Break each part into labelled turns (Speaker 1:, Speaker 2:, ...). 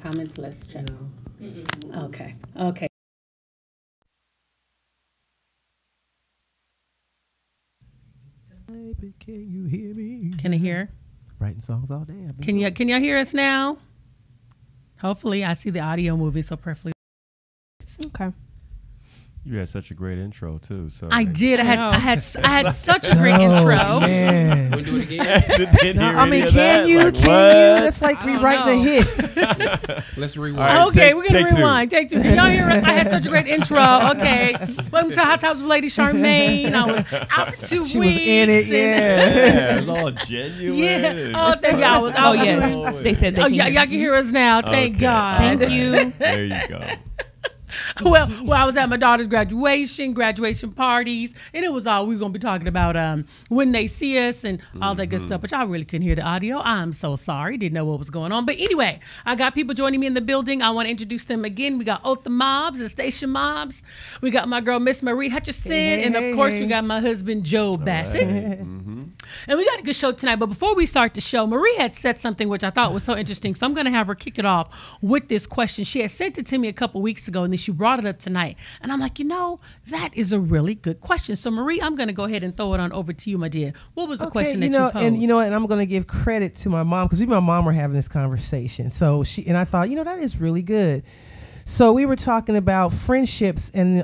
Speaker 1: Comments, let's check.
Speaker 2: No.
Speaker 1: Okay. Okay.
Speaker 3: Can you hear me?
Speaker 1: Can I hear?
Speaker 3: Writing songs all day.
Speaker 1: Can y'all hear us now? Hopefully, I see the audio moving so perfectly.
Speaker 4: Okay.
Speaker 5: You had such a great intro too. So
Speaker 1: I did. I had such a great
Speaker 3: Oh,
Speaker 1: intro.
Speaker 3: man.
Speaker 2: Want to do it again?
Speaker 3: No, I mean, can you? That's like rewriting a hit.
Speaker 2: Let's rewind.
Speaker 5: All right,
Speaker 1: Okay, we're gonna
Speaker 5: take two.
Speaker 1: rewind. Take two. Can y'all hear us? I had such a great intro. Okay, welcome to Hot Topics with Lady Charmaine. I was out for 2 weeks.
Speaker 3: She was in it, yeah.
Speaker 5: Yeah, it was all genuine.
Speaker 1: Yeah. Oh, thank you. I was.
Speaker 4: Oh, yes. They said they
Speaker 1: Oh,
Speaker 4: can
Speaker 1: yeah,
Speaker 4: hear
Speaker 1: y'all can hear us now. Thank
Speaker 5: Okay.
Speaker 1: God.
Speaker 4: Thank you.
Speaker 5: There you go.
Speaker 1: well, I was at my daughter's graduation parties, and it was all we were going to be talking about when they see us and all that good stuff. But y'all really couldn't hear the audio. I'm so sorry. Didn't know what was going on. But anyway, I got people joining me in the building. I want to introduce them again. We got Otha Mobs and Station Mobs. We got my girl, Miss Marie Hutchison.
Speaker 3: Hey,
Speaker 1: and, of course,
Speaker 3: hey.
Speaker 1: we got my husband, Joe Bassett.
Speaker 5: Mm-hmm.
Speaker 1: And we got a good show tonight. But before we start the show, Marie had said something which I thought was so interesting. So I'm going to have her kick it off with this question. She had sent it to me a couple weeks ago, and then she brought it up tonight. And I'm like, that is a really good question. So, Marie, I'm going to go ahead and throw it on over to you, my dear. What was the question that you posed?
Speaker 3: And and I'm going to give credit to my mom because me and my mom were having this conversation. So I thought, that is really good. So we were talking about friendships and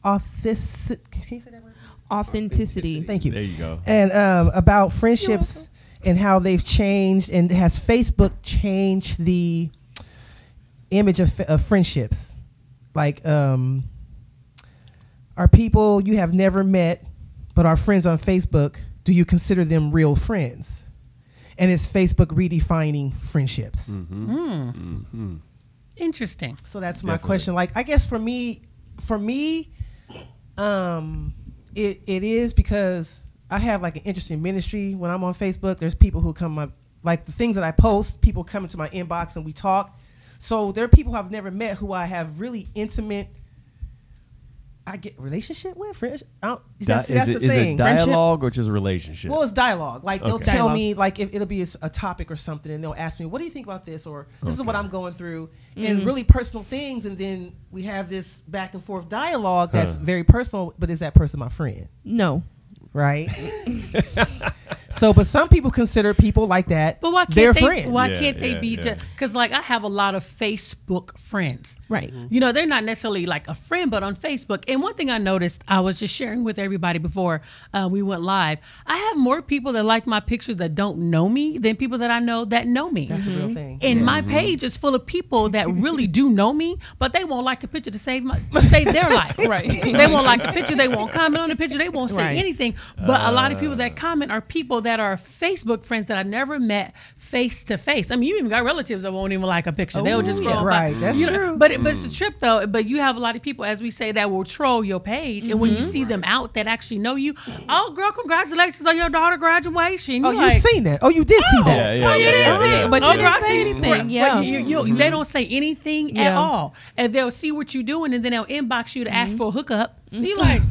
Speaker 3: authenticity. Can you say that word?
Speaker 4: Authenticity.
Speaker 3: Thank you.
Speaker 5: There you go.
Speaker 3: And about friendships and how they've changed, and has Facebook changed the image of friendships? Like, are people you have never met but are friends on Facebook, do you consider them real friends? And is Facebook redefining friendships?
Speaker 1: Interesting.
Speaker 3: So that's my
Speaker 5: Definitely.
Speaker 3: question. Like, I guess for me, it is because I have like an interesting ministry. When I'm on Facebook, there's people who come like the things that I post, people come into my inbox and we talk. So there are people who I've never met who I have really intimate, I get relationship with. Friends. That's
Speaker 5: Is
Speaker 3: the
Speaker 5: it
Speaker 3: thing.
Speaker 5: dialogue or just a relationship?
Speaker 3: Well, it's dialogue. Like they'll
Speaker 5: Okay.
Speaker 3: tell
Speaker 4: Dialogue.
Speaker 3: me, like if it'll be a topic or something, and they'll ask me, "What do you think about this?" Or "This is what
Speaker 5: Okay.
Speaker 3: I'm going through," and really personal things. And then we have this back and forth dialogue that's very personal. But is that person my friend?
Speaker 4: No.
Speaker 3: Right. So, but some people consider people like that
Speaker 1: But why can't
Speaker 3: their
Speaker 1: they?
Speaker 3: friends.
Speaker 1: Why
Speaker 5: Yeah,
Speaker 1: can't they
Speaker 5: yeah,
Speaker 1: be
Speaker 5: yeah.
Speaker 1: just? Because like I have a lot of Facebook friends.
Speaker 4: Right.
Speaker 1: They're not necessarily like a friend, but on Facebook. And one thing I noticed, I was just sharing with everybody before we went live. I have more people that like my pictures that don't know me than people that I know that know me.
Speaker 3: That's a real thing.
Speaker 1: And my page is full of people that really do know me, but they won't like a picture to save their life.
Speaker 4: Right.
Speaker 1: They won't like a picture. They won't comment on the picture. They won't say
Speaker 4: Right.
Speaker 1: anything. But a lot of people that comment are people that are Facebook friends that I never met face to face. I mean, you even got relatives that won't even like a picture. They'll just scroll by.
Speaker 3: Right. That's true.
Speaker 1: But it's a trip though. But you have a lot of people, as we say, that will troll your page, and when you see them out that actually know you, oh girl, congratulations on your daughter graduation.
Speaker 3: Oh,
Speaker 1: You're
Speaker 3: you've seen that? Oh, you did see that?
Speaker 5: Yeah,
Speaker 1: you didn't see it,
Speaker 4: But you
Speaker 1: Oh,
Speaker 4: didn't
Speaker 1: girl, I
Speaker 4: say
Speaker 1: see-
Speaker 4: anything,
Speaker 1: right,
Speaker 4: yeah.
Speaker 1: right, they don't say anything at
Speaker 4: Yeah.
Speaker 1: all, and they'll see what you're doing, and then they'll inbox you to ask for a hookup. You like,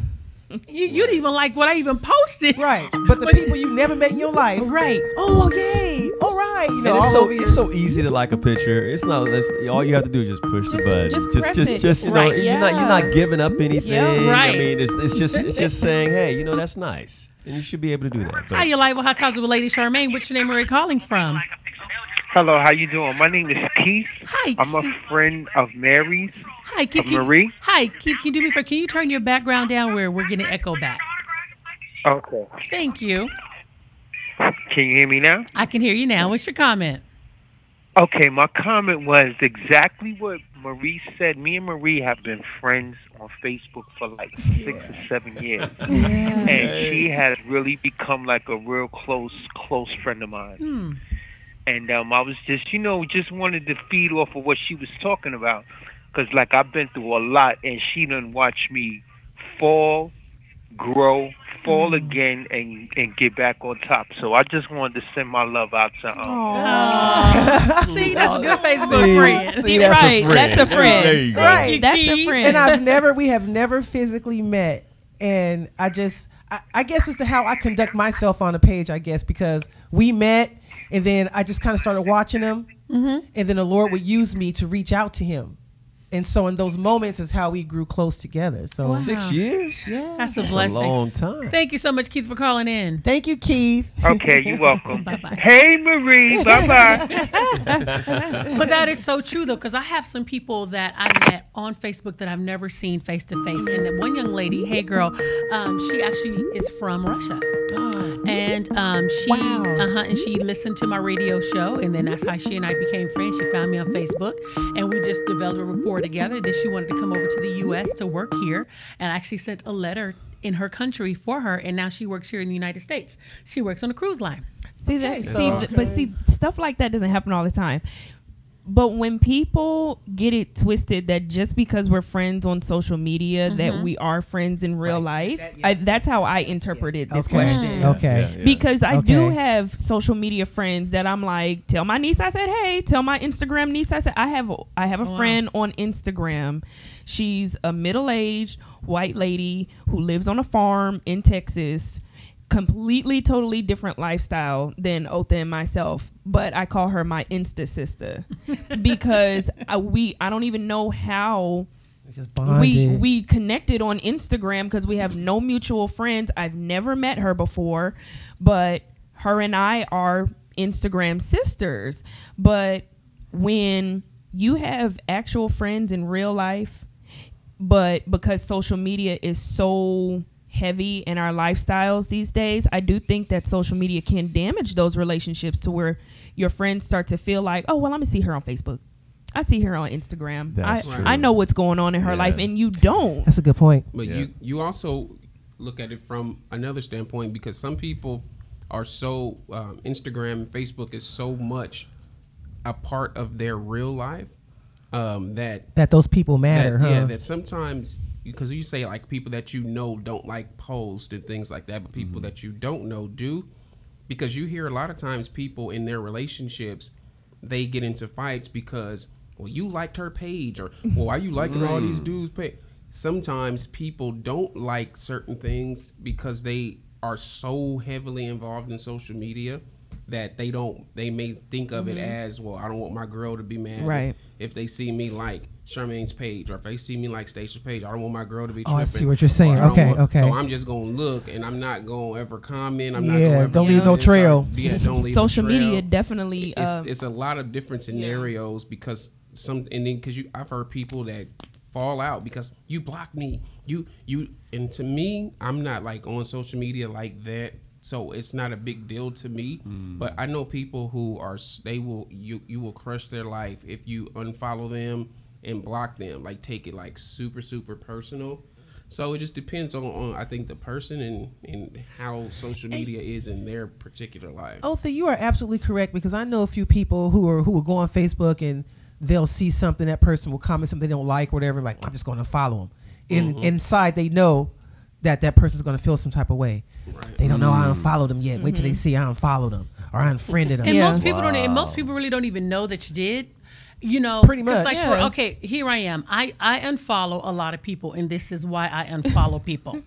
Speaker 1: you didn't even like what I even posted,
Speaker 3: Right. But the people you never met in your life.
Speaker 1: Right.
Speaker 3: Oh, okay. All right.
Speaker 5: And
Speaker 3: all
Speaker 5: it's so
Speaker 3: over your-
Speaker 5: it's so easy to like a picture. It's not. All you have to do is just push the button.
Speaker 4: just press it.
Speaker 5: You're
Speaker 4: Yeah.
Speaker 5: not giving up anything.
Speaker 4: Yeah.
Speaker 1: Right.
Speaker 5: I mean, it's just saying, hey, that's nice, and you should be able to do that.
Speaker 1: Hi,
Speaker 5: But
Speaker 1: you live with Hot Topics with Lady Charmaine. What's your name? Where are you calling from?
Speaker 6: Hello, how you doing? My name is Keith.
Speaker 1: Hi,
Speaker 6: I'm a
Speaker 1: Keith.
Speaker 6: friend of Mary's.
Speaker 1: Hi, Keith.
Speaker 6: Marie?
Speaker 1: Hi, Keith. Can you do me a favor? Can you turn your background down where we're getting echo back?
Speaker 6: Okay.
Speaker 1: Thank you.
Speaker 6: Can you hear me now?
Speaker 1: I can hear you now. What's your comment?
Speaker 6: Okay, my comment was exactly what Marie said. Me and Marie have been friends on Facebook for like 6 or 7 years. And she has really become like a real close friend of mine. And I was just, just wanted to feed off of what she was talking about. Because, like, I've been through a lot, and she done watched me fall, grow, fall again, and get back on top. So I just wanted to send my love out to
Speaker 1: See, that's a good Facebook friend.
Speaker 5: See, that's
Speaker 4: Right,
Speaker 5: a friend.
Speaker 4: that's a friend.
Speaker 5: There you go.
Speaker 3: Right.
Speaker 4: That's a friend.
Speaker 3: And we have never physically met. And I guess as to how I conduct myself on a page, I guess, because we met and then I just kind of started watching them. and then the Lord would use me to reach out to him. And so in those moments is how we grew close together. So
Speaker 5: 6 years?
Speaker 3: yeah.
Speaker 1: That's a
Speaker 5: That's
Speaker 1: blessing.
Speaker 5: a long time.
Speaker 1: Thank you so much, Keith, for calling in.
Speaker 3: Thank you, Keith.
Speaker 6: Okay, you're welcome.
Speaker 1: Bye-bye.
Speaker 6: Hey, Marie. Bye-bye.
Speaker 1: But that is so true, though, because I have some people that I met on Facebook that I've never seen face to face. And then one young lady, hey girl, she actually is from Russia, and she and she listened to my radio show, and then that's how she and I became friends. She found me on Facebook, and we just developed a rapport together. Then she wanted to come over to the U.S. to work here, and I actually sent a letter in her country for her, and now she works here in the United States. She works on a cruise line.
Speaker 4: See that?
Speaker 3: Okay,
Speaker 4: See,
Speaker 3: so-
Speaker 4: but see, stuff like that doesn't happen all the time. But when people get it twisted that just because we're friends on social media that we are friends in real life, that's how I interpreted this question.
Speaker 3: Okay.
Speaker 5: Yeah.
Speaker 4: Because I do
Speaker 3: Okay.
Speaker 4: have social media friends that I'm like, tell my niece I said hey, tell my Instagram niece I said I have a friend on Instagram. She's a middle-aged white lady who lives on a farm in Texas. Completely, totally different lifestyle than Otha and myself, but I call her my Insta sister because I don't even know how
Speaker 3: Just bonded.
Speaker 4: we connected on Instagram because we have no mutual friends. I've never met her before, but her and I are Instagram sisters. But when you have actual friends in real life, but because social media is so heavy in our lifestyles these days, I do think that social media can damage those relationships to where your friends start to feel like, oh, well, I'm gonna see her on Facebook. I see her on Instagram.
Speaker 5: That's true.
Speaker 4: I know what's going on in her
Speaker 5: Yeah.
Speaker 4: life, and you don't.
Speaker 3: That's a good point.
Speaker 2: But
Speaker 5: Yeah.
Speaker 2: you also look at it from another standpoint because some people are so Instagram and Facebook is so much a part of their real life that
Speaker 3: Those people matter, huh?
Speaker 2: yeah, that sometimes because you say like people that you know don't like post and things like that, but people that you don't know do, because you hear a lot of times people in their relationships they get into fights because well you liked her page or well why you liking all these dudes' page. Sometimes people don't like certain things because they are so heavily involved in social media that they may think of it as well I don't want my girl to be mad
Speaker 4: Right.
Speaker 2: if they see me like Charmaine's page or if they see me like Stacia's page. I don't want my girl to be
Speaker 3: Oh,
Speaker 2: tripping.
Speaker 3: I see what you're saying.
Speaker 2: Or I don't
Speaker 3: Okay,
Speaker 2: want-
Speaker 3: okay.
Speaker 2: So I'm just gonna look and I'm not gonna ever comment. I'm not
Speaker 3: Yeah,
Speaker 2: gonna ever
Speaker 3: don't leave
Speaker 2: do
Speaker 3: no
Speaker 2: this.
Speaker 3: trail.
Speaker 2: Yeah, don't leave
Speaker 4: Social
Speaker 2: a trail.
Speaker 4: media definitely.
Speaker 2: It's a lot of different scenarios because I've heard people that fall out because you blocked me. You and to me, I'm not like on social media like that. So it's not a big deal to me, but I know people who are you will crush their life if you unfollow them and block them, like take it like super personal. So it just depends on I think the person and how social media is in their particular life.
Speaker 3: Otha, you are absolutely correct because I know a few people who will go on Facebook and they'll see something, that person will comment something they don't like or whatever, like I'm just going to follow them. Inside they know that person's going to feel some type of way.
Speaker 2: Right.
Speaker 3: They don't know I unfollowed them yet. Wait till they see I unfollowed them or I unfriended them.
Speaker 1: And
Speaker 4: Yeah.
Speaker 1: most people don't. And most people really don't even know that you did. You know,
Speaker 3: Pretty
Speaker 1: 'cause
Speaker 3: much.
Speaker 1: Like
Speaker 4: Yeah.
Speaker 1: okay, here I am. I unfollow a lot of people, and this is why I unfollow people.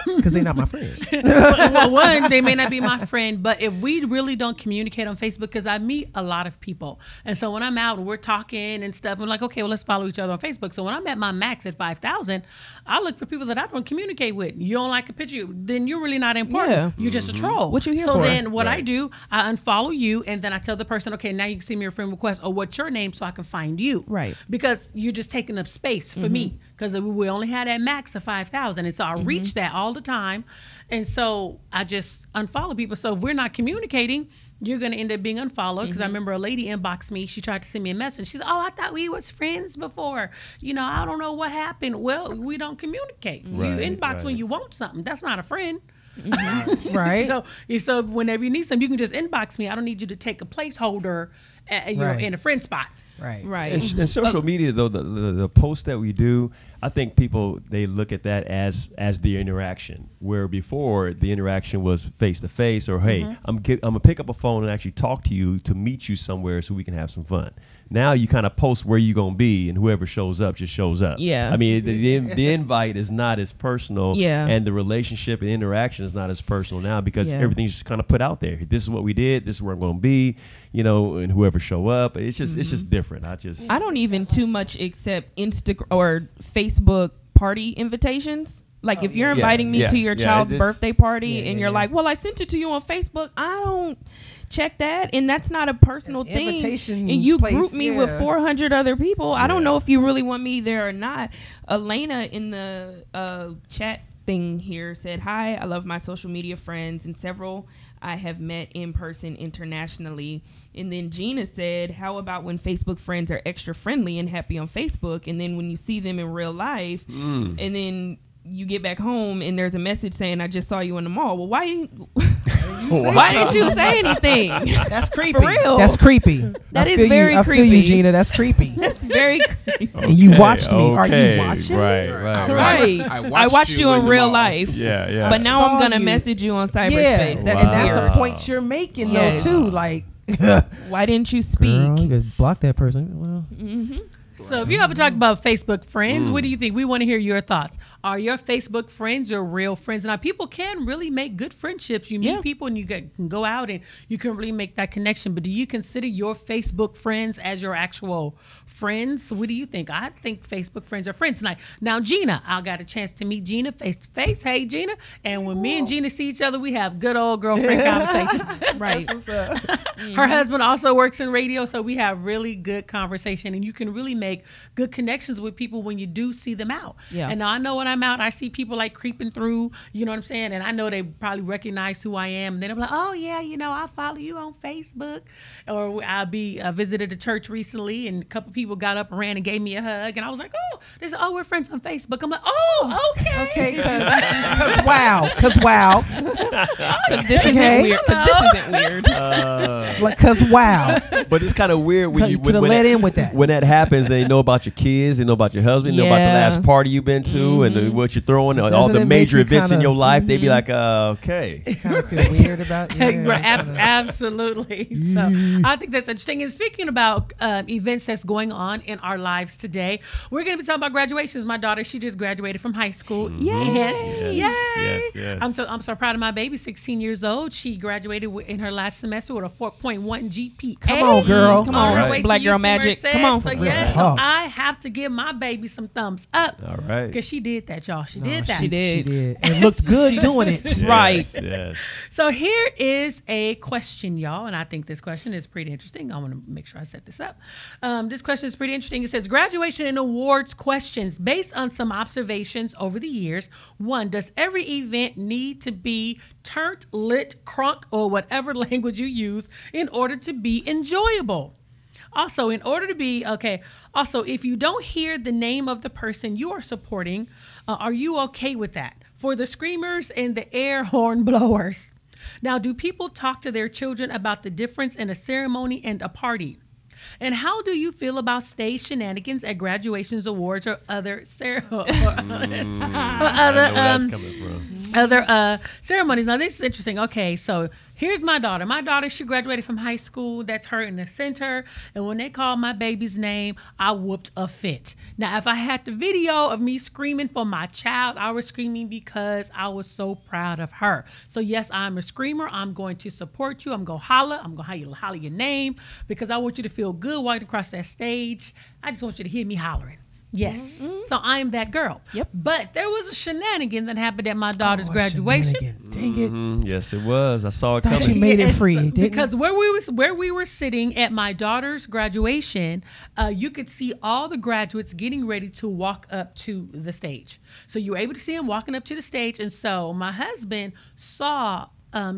Speaker 3: Because they're not my friends.
Speaker 1: Well, one, they may not be my friend, but if we really don't communicate on Facebook, because I meet a lot of people, and so when I'm out and we're talking and stuff, I'm like, okay, well, let's follow each other on Facebook. So when I'm at my max at 5,000, I look for people that I don't communicate with. You don't like a picture, then you're really not important.
Speaker 4: Yeah.
Speaker 1: You're just a troll.
Speaker 4: What you here
Speaker 1: so
Speaker 4: for?
Speaker 1: then what I
Speaker 5: Right.
Speaker 1: do, I unfollow you, and then I tell the person, okay, now you can send me your friend request or what's your name so I can find you.
Speaker 4: Right.
Speaker 1: Because you're just taking up space for me because we only had that max of 5,000. And so I reach that all the time. And so I just unfollow people. So if we're not communicating, you're going to end up being unfollowed. Because I remember a lady inboxed me. She tried to send me a message. She said, oh, I thought we was friends before. You know, I don't know what happened. Well, we don't communicate.
Speaker 5: Right,
Speaker 1: you inbox when
Speaker 5: right.
Speaker 1: you want something. That's not a friend.
Speaker 3: Right?
Speaker 1: So whenever you need something, you can just inbox me. I don't need you to take a placeholder
Speaker 3: Right.
Speaker 1: in a friend spot.
Speaker 3: Right.
Speaker 4: Right.
Speaker 5: And social media, though, the posts that we do, I think people, they look at that as the interaction, where before the interaction was face to face or, hey, I'm going to pick up a phone and actually talk to you to meet you somewhere so we can have some fun. Now you kind of post where you're going to be, and whoever shows up just shows up.
Speaker 4: Yeah.
Speaker 5: I mean, the invite is not as personal,
Speaker 4: Yeah.
Speaker 5: and the relationship and interaction is not as personal now because
Speaker 4: Yeah.
Speaker 5: everything's just kind of put out there. This is what we did. This is where I'm going to be, and whoever show up. It's just different. I don't
Speaker 4: even too much accept Instagram or Facebook party invitations. Like if you're inviting me to your child's birthday party and you're like, well, I sent it to you on Facebook. I don't check that. And that's not a personal thing. And you group me with 400 other people. I don't know if you really want me there or not. Elena in the chat thing here said, hi, I love my social media friends and several I have met in person internationally. And then Gina said, how about when Facebook friends are extra friendly and happy on Facebook, and then when you see them in real life, and then you get back home and there's a message saying, I just saw you in the mall. Well, why didn't you say anything?
Speaker 3: That's creepy.
Speaker 4: For real.
Speaker 3: That's creepy.
Speaker 4: That is very
Speaker 3: creepy. I feel you,
Speaker 4: creepy.
Speaker 3: Gina. That's creepy.
Speaker 4: That's very creepy.
Speaker 3: And you watched me. Are you watching me?
Speaker 5: Right.
Speaker 4: I watched you in real life.
Speaker 5: Yeah.
Speaker 4: But now I'm going to
Speaker 3: you.
Speaker 4: message you on cyberspace.
Speaker 3: Yeah.
Speaker 4: That's
Speaker 3: And that's
Speaker 4: weird.
Speaker 3: the point you're making,
Speaker 4: Yes.
Speaker 3: though, too. Like,
Speaker 4: Why didn't you speak?
Speaker 3: girl, you could block that person. Well,
Speaker 1: So if you ever talk about Facebook friends, what do you think? We want to hear your thoughts. Are your Facebook friends your real friends? Now, people can really make good friendships. You meet people and you can go out and you can really make that connection. But do you consider your Facebook friends as your actual friends? What do you think? I think Facebook friends are friends. Now, Gina, I got a chance to meet Gina face to face. Hey, Gina. And when me and Gina see each other, we have good old girlfriend conversation.
Speaker 4: Right.
Speaker 3: that's what's up.
Speaker 1: Her husband also works in radio, so we have really good conversation, and you can really make good connections with people when you do see them out.
Speaker 4: Yeah.
Speaker 1: And I know when I'm out, I see people like creeping through, you know what I'm saying? And I know they probably recognize who I am. And then I'm like, oh, yeah, I follow you on Facebook. Or I visited a church recently, and a couple people got up and ran and gave me a hug. And I was like, they said, we're friends on Facebook. I'm like, okay.
Speaker 3: Okay, because wow.
Speaker 4: This isn't weird. Because this isn't weird.
Speaker 3: Because wow.
Speaker 5: But it's kind of weird when
Speaker 3: You could have let in with that.
Speaker 5: When that happens, they know about your kids, they know about your husband, they know about the last party you've been to, and what you're throwing,
Speaker 3: So
Speaker 5: all
Speaker 3: doesn't
Speaker 5: the
Speaker 3: it
Speaker 5: major
Speaker 3: make you
Speaker 5: events in
Speaker 3: kinda-
Speaker 5: your life. They be like, okay.
Speaker 3: Kind of feel weird about
Speaker 1: Absolutely. So I think that's interesting. And speaking about events that's going on in our lives today, we're going to be talking about graduations. My daughter, she just graduated from high school.
Speaker 4: Yay.
Speaker 5: Yes.
Speaker 1: I'm so proud of my baby, 16 years old. She graduated in her last semester with a 4.1 GPA.
Speaker 3: Come on, girl.
Speaker 4: Come on,
Speaker 1: her way to
Speaker 4: Black Girl
Speaker 1: UC
Speaker 4: Magic.
Speaker 1: Merced.
Speaker 4: Come on.
Speaker 1: So
Speaker 3: Real
Speaker 1: yes,
Speaker 3: talk.
Speaker 1: I have to give my baby some thumbs up.
Speaker 5: All right.
Speaker 1: Because she did that, y'all. She did that.
Speaker 4: she did.
Speaker 3: She did. And looked good doing it.
Speaker 4: Right.
Speaker 5: Yes.
Speaker 1: So here is a question, y'all, and I think this question is pretty interesting. I want to make sure I set this up. This question is pretty interesting. It says, graduation and awards questions based on some observations over the years. 1, does every event need to be turned, lit, crunk, or whatever language you use in order to be enjoyable? Also, if you don't hear the name of the person you are supporting, are you okay with that? For the screamers and the air horn blowers. Now, do people talk to their children about the difference in a ceremony and a party? And how do you feel about stage shenanigans at graduations, awards, or other ceremonies? Ceremonies. Now, this is interesting. Okay, so here's my daughter. My daughter, she graduated from high school. That's her in the center. And when they called my baby's name, I whooped a fit. Now, if I had the video of me screaming for my child, I was screaming because I was so proud of her. So, yes, I'm a screamer. I'm going to support you. I'm going to holler. I'm going to holler your name because I want you to feel good walking across that stage. I just want you to hear me hollering. Yes. So I'm that girl.
Speaker 4: Yep.
Speaker 1: But there was a shenanigan that happened at my daughter's graduation.
Speaker 3: Dang it.
Speaker 5: Yes, it was. I saw it
Speaker 3: Thought
Speaker 5: coming.
Speaker 3: she made it free, didn't
Speaker 1: because where we were sitting at my daughter's graduation, you could see all the graduates getting ready to walk up to the stage. So you were able to see them walking up to the stage. And so my husband saw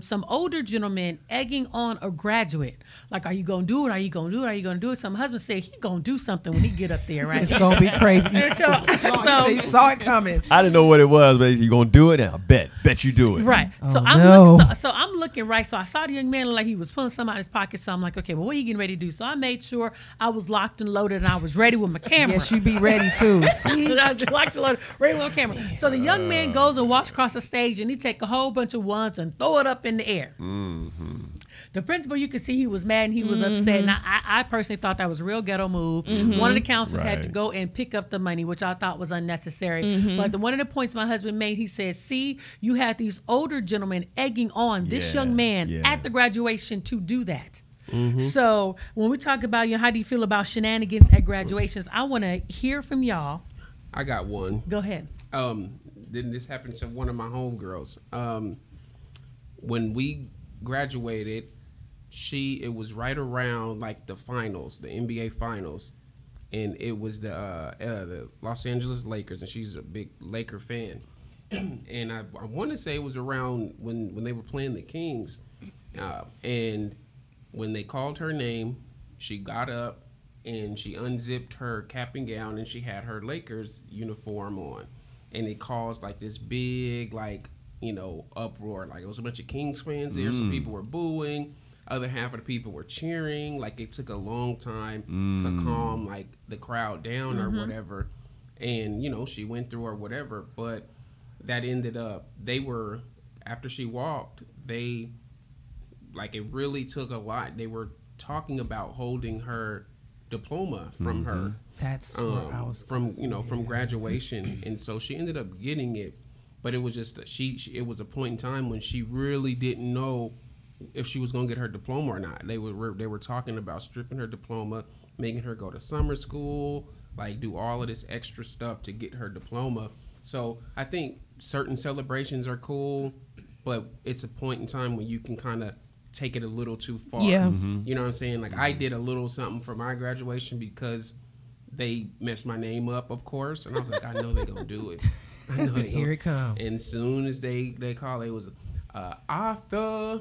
Speaker 1: some older gentlemen egging on a graduate. Like, are you going to do it? Are you going to do it? Are you going to do it? So my husband said he going to do something when he get up there, right?
Speaker 3: It's going to be crazy.
Speaker 1: So
Speaker 3: He saw it coming.
Speaker 5: I didn't know what it was, but you gonna do it now? Bet you do it.
Speaker 1: Right. So I'm looking right. So I saw the young man look like he was pulling something out of his pocket. So I'm like, okay, well, what are you getting ready to do? So I made sure I was locked and loaded and I was ready with my camera.
Speaker 3: Yes, you be ready too. See?
Speaker 1: I was locked and loaded, ready with my camera. So the young man goes and walks across the stage and he take a whole bunch of ones and throw it up in the air. the principal, you could see he was mad and he was upset. And I personally thought that was a real ghetto move. One of the counselors had to
Speaker 5: Right.
Speaker 1: go and pick up the money, which I thought was unnecessary. But one of the points my husband made, he said, see, you had these older gentlemen egging on this
Speaker 5: Yeah,
Speaker 1: young man
Speaker 5: yeah.
Speaker 1: at the graduation to do that. So when we talk about, how do you feel about shenanigans at graduations, I want to hear from y'all.
Speaker 2: I got one.
Speaker 1: Go ahead.
Speaker 2: Then this happened to one of my homegirls. When we graduated, it was right around like the finals, the NBA finals, and it was the Los Angeles Lakers, and she's a big Laker fan. And I want to say it was around when they were playing the Kings, and when they called her name, she got up and she unzipped her cap and gown, and she had her Lakers uniform on, and it caused like this big uproar. Like, it was a bunch of Kings fans there. Some people were booing, other half of the people were cheering. Like, it took a long time to calm like the crowd down or whatever. And she went through or whatever, but that ended up, after she walked, it really took a lot. They were talking about holding her diploma from her.
Speaker 3: That's where I was
Speaker 2: from graduation, and so she ended up getting it. But it was just it was a point in time when she really didn't know if she was going to get her diploma or not. They were talking about stripping her diploma, making her go to summer school, like do all of this extra stuff to get her diploma. So I think certain celebrations are cool, but it's a point in time when you can kind of take it a little too far.
Speaker 4: Yeah.
Speaker 2: You know what I'm saying? Like, I did a little something for my graduation because they messed my name up, of course, and I was like, I know they're gonna do it. I know they
Speaker 3: Here
Speaker 2: gonna.
Speaker 3: it come.
Speaker 2: And as soon as they call, it was Arthur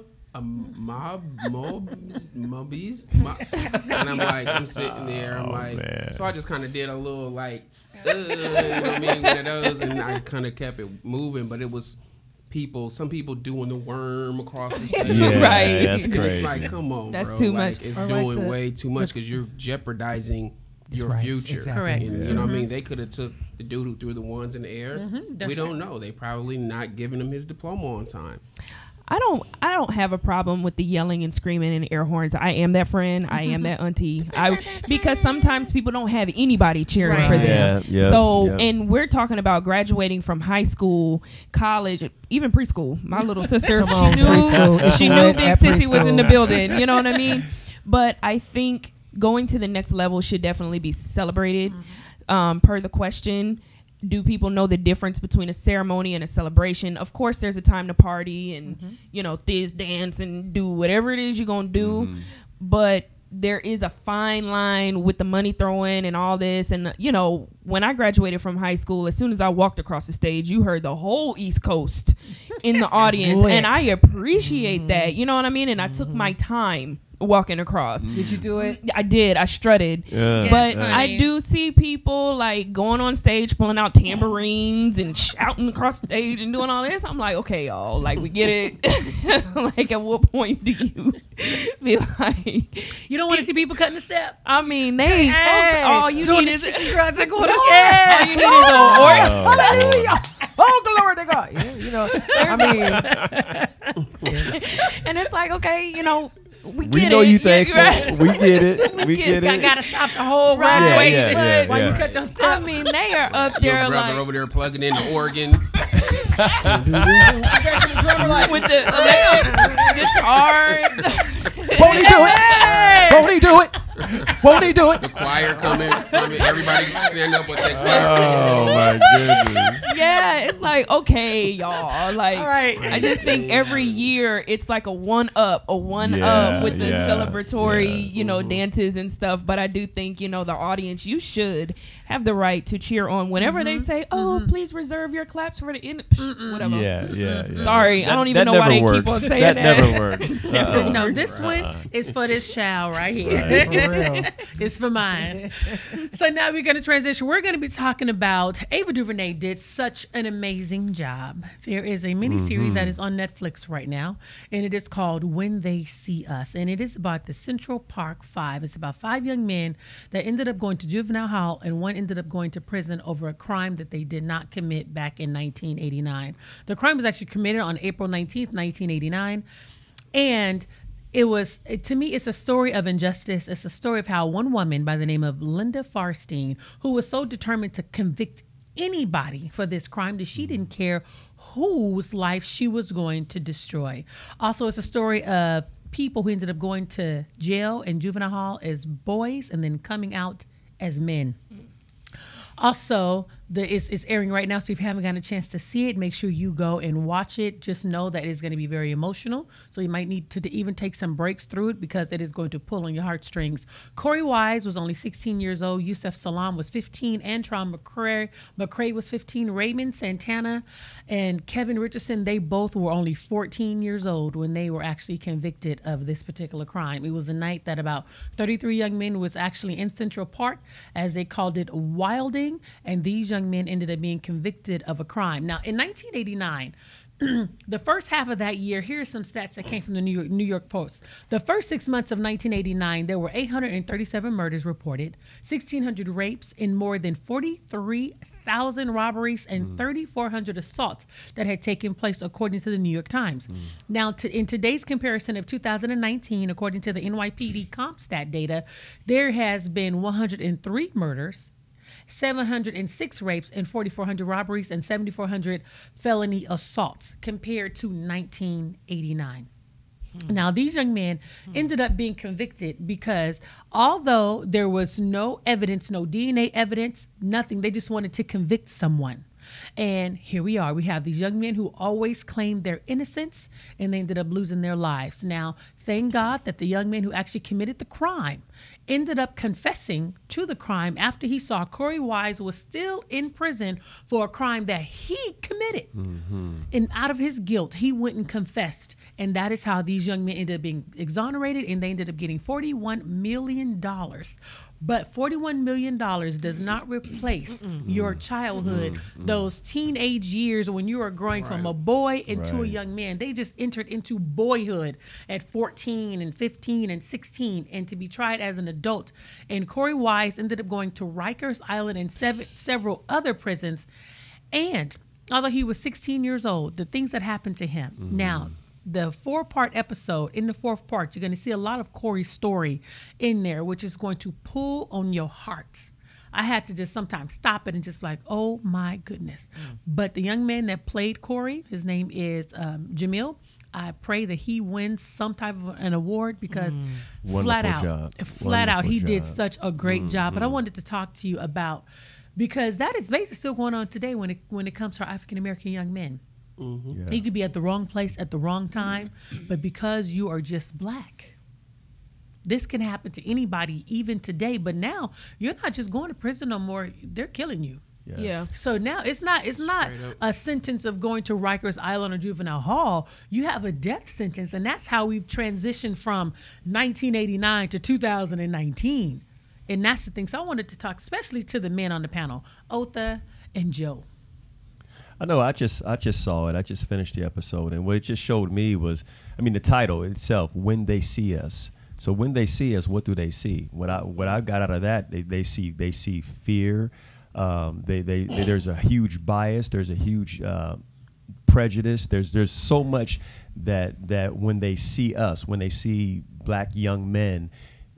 Speaker 2: Mobbies, and I'm like, I'm sitting there, I'm like,
Speaker 5: man.
Speaker 2: so I just kind of did a little like, you know what I mean, one of those, and I kind of kept it moving, but it was some people doing the worm across the stage.
Speaker 5: Yeah,
Speaker 4: Right.
Speaker 5: that's
Speaker 2: And
Speaker 5: crazy.
Speaker 2: it's like, come on,
Speaker 4: That's
Speaker 2: bro.
Speaker 4: too
Speaker 2: Like,
Speaker 4: much.
Speaker 2: It's
Speaker 3: Or like
Speaker 2: doing
Speaker 3: the-
Speaker 2: way too much because you're jeopardizing your
Speaker 3: right,
Speaker 2: future.
Speaker 3: exactly.
Speaker 1: Correct.
Speaker 2: And, you know what I mean? They could have took the dude who threw the ones in the air.
Speaker 1: that's
Speaker 2: We don't know. They probably not giving him his diploma on time.
Speaker 4: I don't have a problem with the yelling and screaming and air horns. I am that friend. I am that auntie. Because sometimes people don't have anybody cheering
Speaker 1: Right.
Speaker 4: for them.
Speaker 5: Yeah, yeah,
Speaker 4: So,
Speaker 5: yeah.
Speaker 4: and we're talking about graduating from high school, college, even preschool. My little sister,
Speaker 3: Come on, preschool.
Speaker 4: she
Speaker 3: It's
Speaker 4: knew
Speaker 3: lit
Speaker 4: Big
Speaker 3: at
Speaker 4: Sissy was in the
Speaker 3: preschool.
Speaker 4: building. You know what I mean? But I think going to the next level should definitely be celebrated. Per the question, do people know the difference between a ceremony and a celebration? Of course, there's a time to party and, thiz dance and do whatever it is you're going to do. But there is a fine line with the money throwing and all this. And, when I graduated from high school, as soon as I walked across the stage, you heard the whole East Coast in the audience.
Speaker 3: lit.
Speaker 4: And I appreciate that. You know what I mean? And I took my time walking across.
Speaker 3: Did you do it?
Speaker 4: I did. I strutted.
Speaker 5: Yeah.
Speaker 4: But
Speaker 1: Yeah.
Speaker 4: I do see people like going on stage, pulling out tambourines and shouting across stage and doing all this. I'm like, okay, y'all, like, we get it. Like, at what point do you feel like
Speaker 1: You don't want to see people cutting the step.
Speaker 4: I mean, folks, all you
Speaker 1: doing
Speaker 4: need
Speaker 1: the
Speaker 4: is
Speaker 1: chicken grunts and going,
Speaker 4: all
Speaker 1: yeah.
Speaker 4: you need is a organ.
Speaker 3: Hallelujah! Oh, glory to God! Yeah, I mean,
Speaker 4: And it's like, okay, we get
Speaker 5: We
Speaker 4: it.
Speaker 5: know you
Speaker 4: Yeah,
Speaker 5: thankful.
Speaker 4: right.
Speaker 5: We get it. We
Speaker 4: get
Speaker 5: get
Speaker 1: I
Speaker 5: it.
Speaker 1: gotta stop the whole
Speaker 4: Right.
Speaker 1: graduation
Speaker 5: Yeah,
Speaker 1: while you
Speaker 5: yeah.
Speaker 1: cut your step.
Speaker 4: I mean, they are up
Speaker 2: Your
Speaker 4: there
Speaker 2: brother
Speaker 4: like
Speaker 2: over there plugging in the organ.
Speaker 4: with the guitars.
Speaker 3: won't he do it? Won't he do it? Won't he do it?
Speaker 2: The choir coming. Everybody stand up with their choir.
Speaker 5: Oh my goodness.
Speaker 4: Yeah, it's like, okay, y'all. Like,
Speaker 1: All right.
Speaker 4: I just think every year it's like a one up
Speaker 5: Yeah,
Speaker 4: with the
Speaker 5: yeah,
Speaker 4: celebratory,
Speaker 5: yeah.
Speaker 4: dances and stuff. But I do think, the audience, you should have the right to cheer on whenever they say, oh, please reserve your claps for the end. Whatever.
Speaker 5: Yeah.
Speaker 4: Sorry, I don't even know
Speaker 5: that
Speaker 4: why they
Speaker 5: never
Speaker 4: keep
Speaker 5: works.
Speaker 4: on saying that.
Speaker 5: never works. Uh-uh.
Speaker 1: No, this one is for this child right here.
Speaker 3: For real.
Speaker 1: It's for mine. So now we're going to transition. We're going to be talking about Ava DuVernay did such an amazing job. There is a mini series that is on Netflix right now, and it is called When They See Us, and it is about the Central Park Five. It's about 5 young men that ended up going to juvenile hall, and one ended up going to prison over a crime that they did not commit back in 1989. The crime was actually committed on April 19th, 1989, and to me, it's a story of injustice. It's a story of how one woman by the name of Linda Farstein, who was so determined to convict anybody for this crime that she didn't care whose life she was going to destroy. Also, it's a story of people who ended up going to jail and juvenile hall as boys and then coming out as men. Also, it's airing right now, so if you haven't gotten a chance to see it, make sure you go and watch it. Just know that it's going to be very emotional, so you might need to even take some breaks through it because it is going to pull on your heartstrings. Corey Wise was only 16 years old. Yusef Salaam was 15. Antron McCray was 15. Raymond Santana and Kevin Richardson, they both were only 14 years old when they were actually convicted of this particular crime. It was a night that about 33 young men was actually in Central Park, as they called it, wilding, and these young men ended up being convicted of a crime. Now, in 1989, the first half of that year, here's some stats that came from the New York Post. The first 6 months of 1989, there were 837 murders reported, 1,600 rapes, and more than 43,000 robberies and 3,400 assaults that had taken place, according to the New York Times. Now, in today's comparison of 2019, according to the NYPD CompStat data, there has been 103 murders, 706 rapes, and 4,400 robberies and 7,400 felony assaults compared to 1989. Now, these young men ended up being convicted because although there was no evidence, no DNA evidence, nothing, they just wanted to convict someone. And here we are. We have these young men who always claimed their innocence, and they ended up losing their lives. Now, thank God that the young man who actually committed the crime ended up confessing to the crime after he saw Corey Wise was still in prison for a crime that he committed. And out of his guilt, he went and confessed. And that is how these young men ended up being exonerated, and they ended up getting $41 million. But $41 million does not replace your childhood, those teenage years when you are growing from a boy into a young man. They just entered into boyhood at 14 and 15 and 16, and to be tried as an adult. And Corey Wise ended up going to Rikers Island and several other prisons. And although he was 16 years old, the things that happened to him. Now, the 4-part episode, in the 4th part, you're going to see a lot of Corey's story in there, which is going to pull on your heart. I had to just sometimes stop it and just be like, oh my goodness. But the young man that played Corey, his name is Jamil. I pray that he wins some type of an award because flat out, he did such a great job. But I wanted to talk to you about, because that is basically still going on today when it comes to African-American young men. You could be at the wrong place at the wrong time, but because you are just black, this can happen to anybody even today. But now you're not just going to prison no more; they're killing you.
Speaker 4: Yeah.
Speaker 1: So now it's not a sentence of going to Rikers Island or juvenile hall. You have a death sentence, and that's how we've transitioned from 1989 to 2019. And that's the thing. So I wanted to talk especially to the men on the panel, Otha and Joe.
Speaker 5: I know. I just saw it. I just finished the episode, and what it just showed me was, I mean, the title itself, "When They See Us." So when they see us, what do they see? What I got out of that, they see fear. There's a huge bias. There's a huge prejudice. There's so much that when they see us, when they see black young men,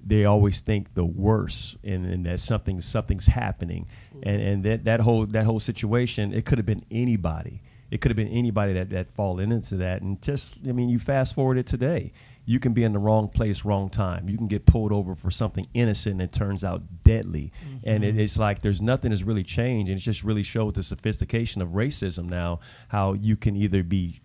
Speaker 5: they always think the worst, and that something's happening, and that whole situation, it could have been anybody. It could have been anybody that fallen into that. And just, I mean, you fast forward it today, you can be in the wrong place, wrong time. You can get pulled over for something innocent and it turns out deadly. And it's like there's nothing has really changed, and it just really showed the sophistication of racism now. How you can either be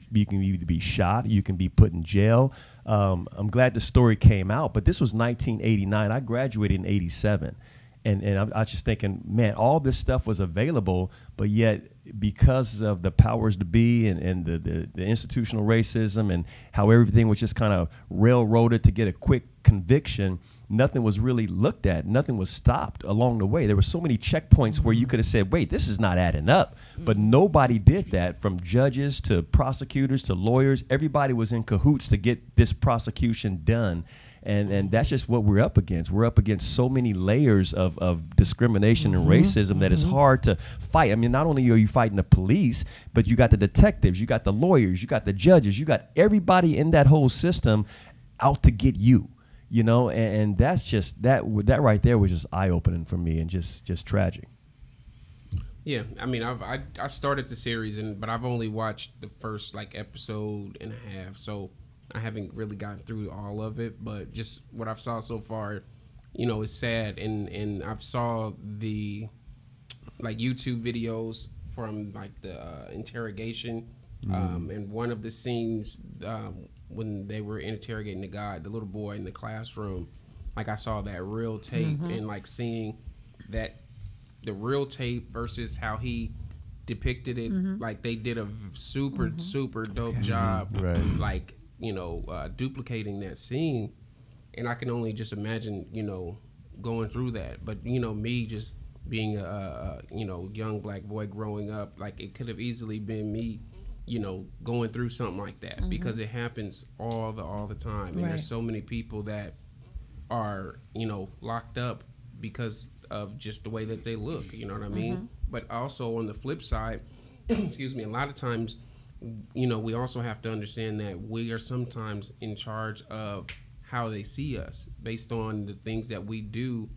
Speaker 5: shot, you can be put in jail. I'm glad the story came out, but this was 1989. I graduated in 87. And I was just thinking, man, all this stuff was available, but yet because of the powers to be and the institutional racism and how everything was just kind of railroaded to get a quick conviction, nothing was really looked at. Nothing was stopped along the way. There were so many checkpoints where you could have said, wait, this is not adding up. But nobody did that, from judges to prosecutors to lawyers. Everybody was in cahoots to get this prosecution done. And that's just what we're up against. We're up against so many layers of discrimination and racism that it's hard to fight. I mean, not only are you fighting the police, but you got the detectives, you got the lawyers, you got the judges, you got everybody in that whole system out to get you, you know, and that's just that right there was just eye opening for me and just tragic.
Speaker 2: Yeah, I mean, I started the series, but I've only watched the first like episode and a half, so I haven't really gotten through all of it. But just what I've saw so far, you know, is sad, and I've saw the like YouTube videos from like the interrogation, and one of the scenes when they were interrogating the little boy in the classroom, like I saw that real tape and like seeing that. The real tape versus how he depicted it, like they did a super dope job,
Speaker 5: Right.
Speaker 2: like, you know, duplicating that scene. And I can only just imagine, you know, going through that. But, you know, me just being a you know, young black boy growing up, like it could have easily been me, you know, going through something like that because it happens all the time. And there's so many people that are, you know, locked up because of just the way that they look, you know what I mean? But also on the flip side, excuse me, a lot of times, you know, we also have to understand that we are sometimes in charge of how they see us based on the things that we do,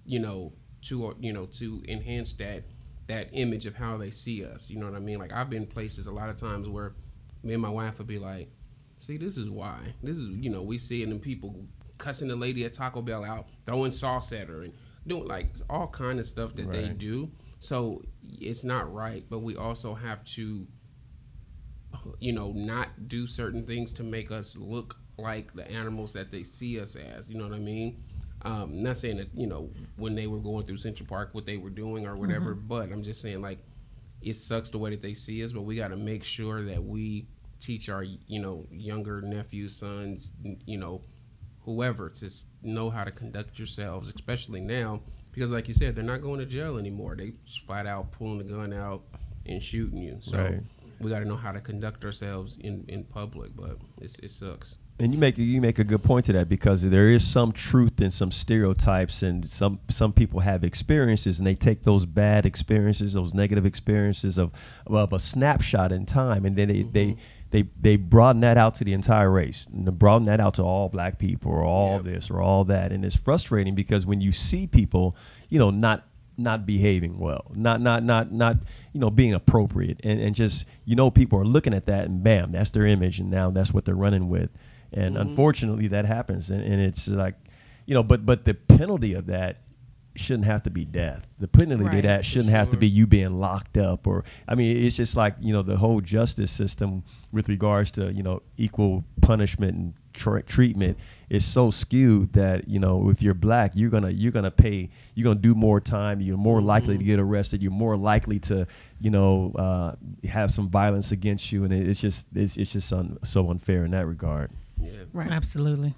Speaker 2: you know, to enhance that image of how they see us. You know what I mean? Like I've been places a lot of times where me and my wife would be like, see, this is why. This is, you know, we see it in people cussing the lady at Taco Bell out, throwing sauce at her and doing like all kind of stuff that they do. So it's not right, but we also have to, you know, not do certain things to make us look like the animals that they see us as. You know what I mean? Not saying that, you know, when they were going through Central Park, what they were doing or whatever, but I'm just saying like it sucks the way that they see us, but we got to make sure that we teach our, you know, younger nephews, sons, you know, whoever to know how to conduct yourselves, especially now, because like you said, they're not going to jail anymore. They just flat out pulling the gun out and shooting you. So we got to know how to conduct ourselves in public, but it sucks.
Speaker 5: And you make a good point to that because there is some truth in some stereotypes, and some people have experiences and they take those bad experiences, those negative experiences of a snapshot in time, and then they broaden that out to the entire race, and they broaden that out to all black people or all this or all that. And it's frustrating because when you see people, you know, not behaving well, not you know, being appropriate, and just, you know, people are looking at that and bam, that's their image, and now that's what they're running with. And unfortunately that happens, and it's like, you know, but the penalty of that shouldn't have to be death. The penalty of that shouldn't have to be you being locked up, or, I mean, it's just like, you know, the whole justice system with regards to, you know, equal punishment and treatment is so skewed that, you know, if you're black, you're gonna do more time, you're more likely to get arrested, you're more likely to, you know, have some violence against you, and it's just so unfair in that regard.
Speaker 2: Yeah.
Speaker 1: Right. Absolutely.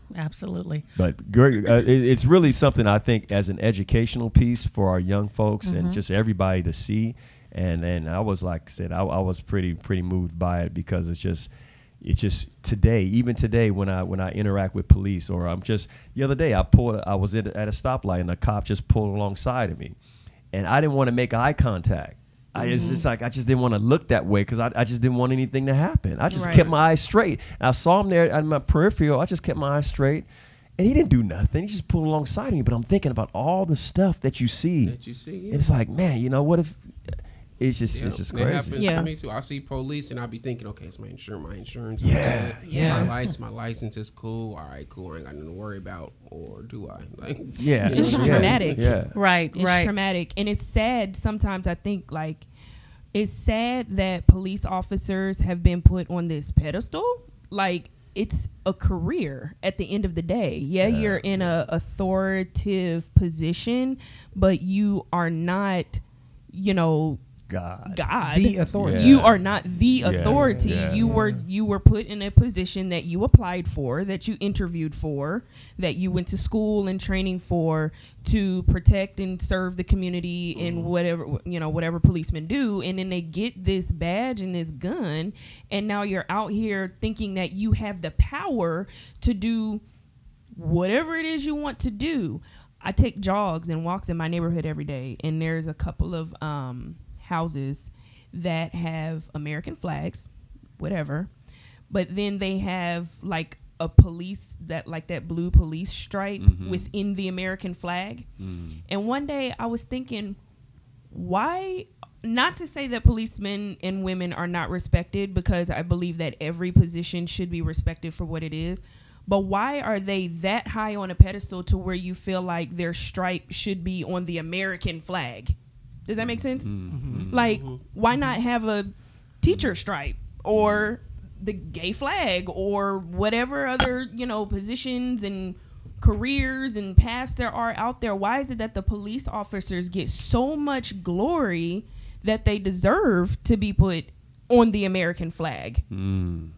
Speaker 5: But it's really something, I think, as an educational piece for our young folks and just everybody to see. And I was, like I said, I was pretty moved by it because it's just today, even today when I interact with police, or the other day I was at a stoplight and a cop just pulled alongside of me, and I didn't want to make eye contact. It's like I just didn't want to look that way because I just didn't want anything to happen. I just kept my eyes straight. And I saw him there at my peripheral. I just kept my eyes straight, and he didn't do nothing. He just pulled alongside me. But I'm thinking about all the stuff that you see. And it's like, man, you know, what if it's just crazy.
Speaker 2: It happens to me too. I see police and I be thinking, okay, it's my insurance. My license is cool. All right, cool. I ain't got nothing to worry about, or do I? Like,
Speaker 4: it's traumatic.
Speaker 5: Yeah.
Speaker 4: It's traumatic, and it's sad. Sometimes I think like it's sad that police officers have been put on this pedestal. Like, it's a career at the end of the day. You're in a authoritative position, but you are not, you know, God.
Speaker 3: The authority.
Speaker 4: You are not the authority. You were put in a position that you applied for, that you interviewed for, that you went to school and training for, to protect and serve the community in whatever policemen do. And then they get this badge and this gun, and now you're out here thinking that you have the power to do whatever it is you want to do. I take jogs and walks in my neighborhood every day, and there's a couple of houses that have American flags, whatever, but then they have like a police that blue police stripe within the American flag. And one day I was thinking, why, not to say that policemen and women are not respected, because I believe that every position should be respected for what it is, but why are they that high on a pedestal to where you feel like their stripe should be on the American flag? Does that make sense? Like, why not have a teacher stripe or the gay flag or whatever other, positions and careers and paths there are out there? Why is it that the police officers get so much glory that they deserve to be put on the American flag?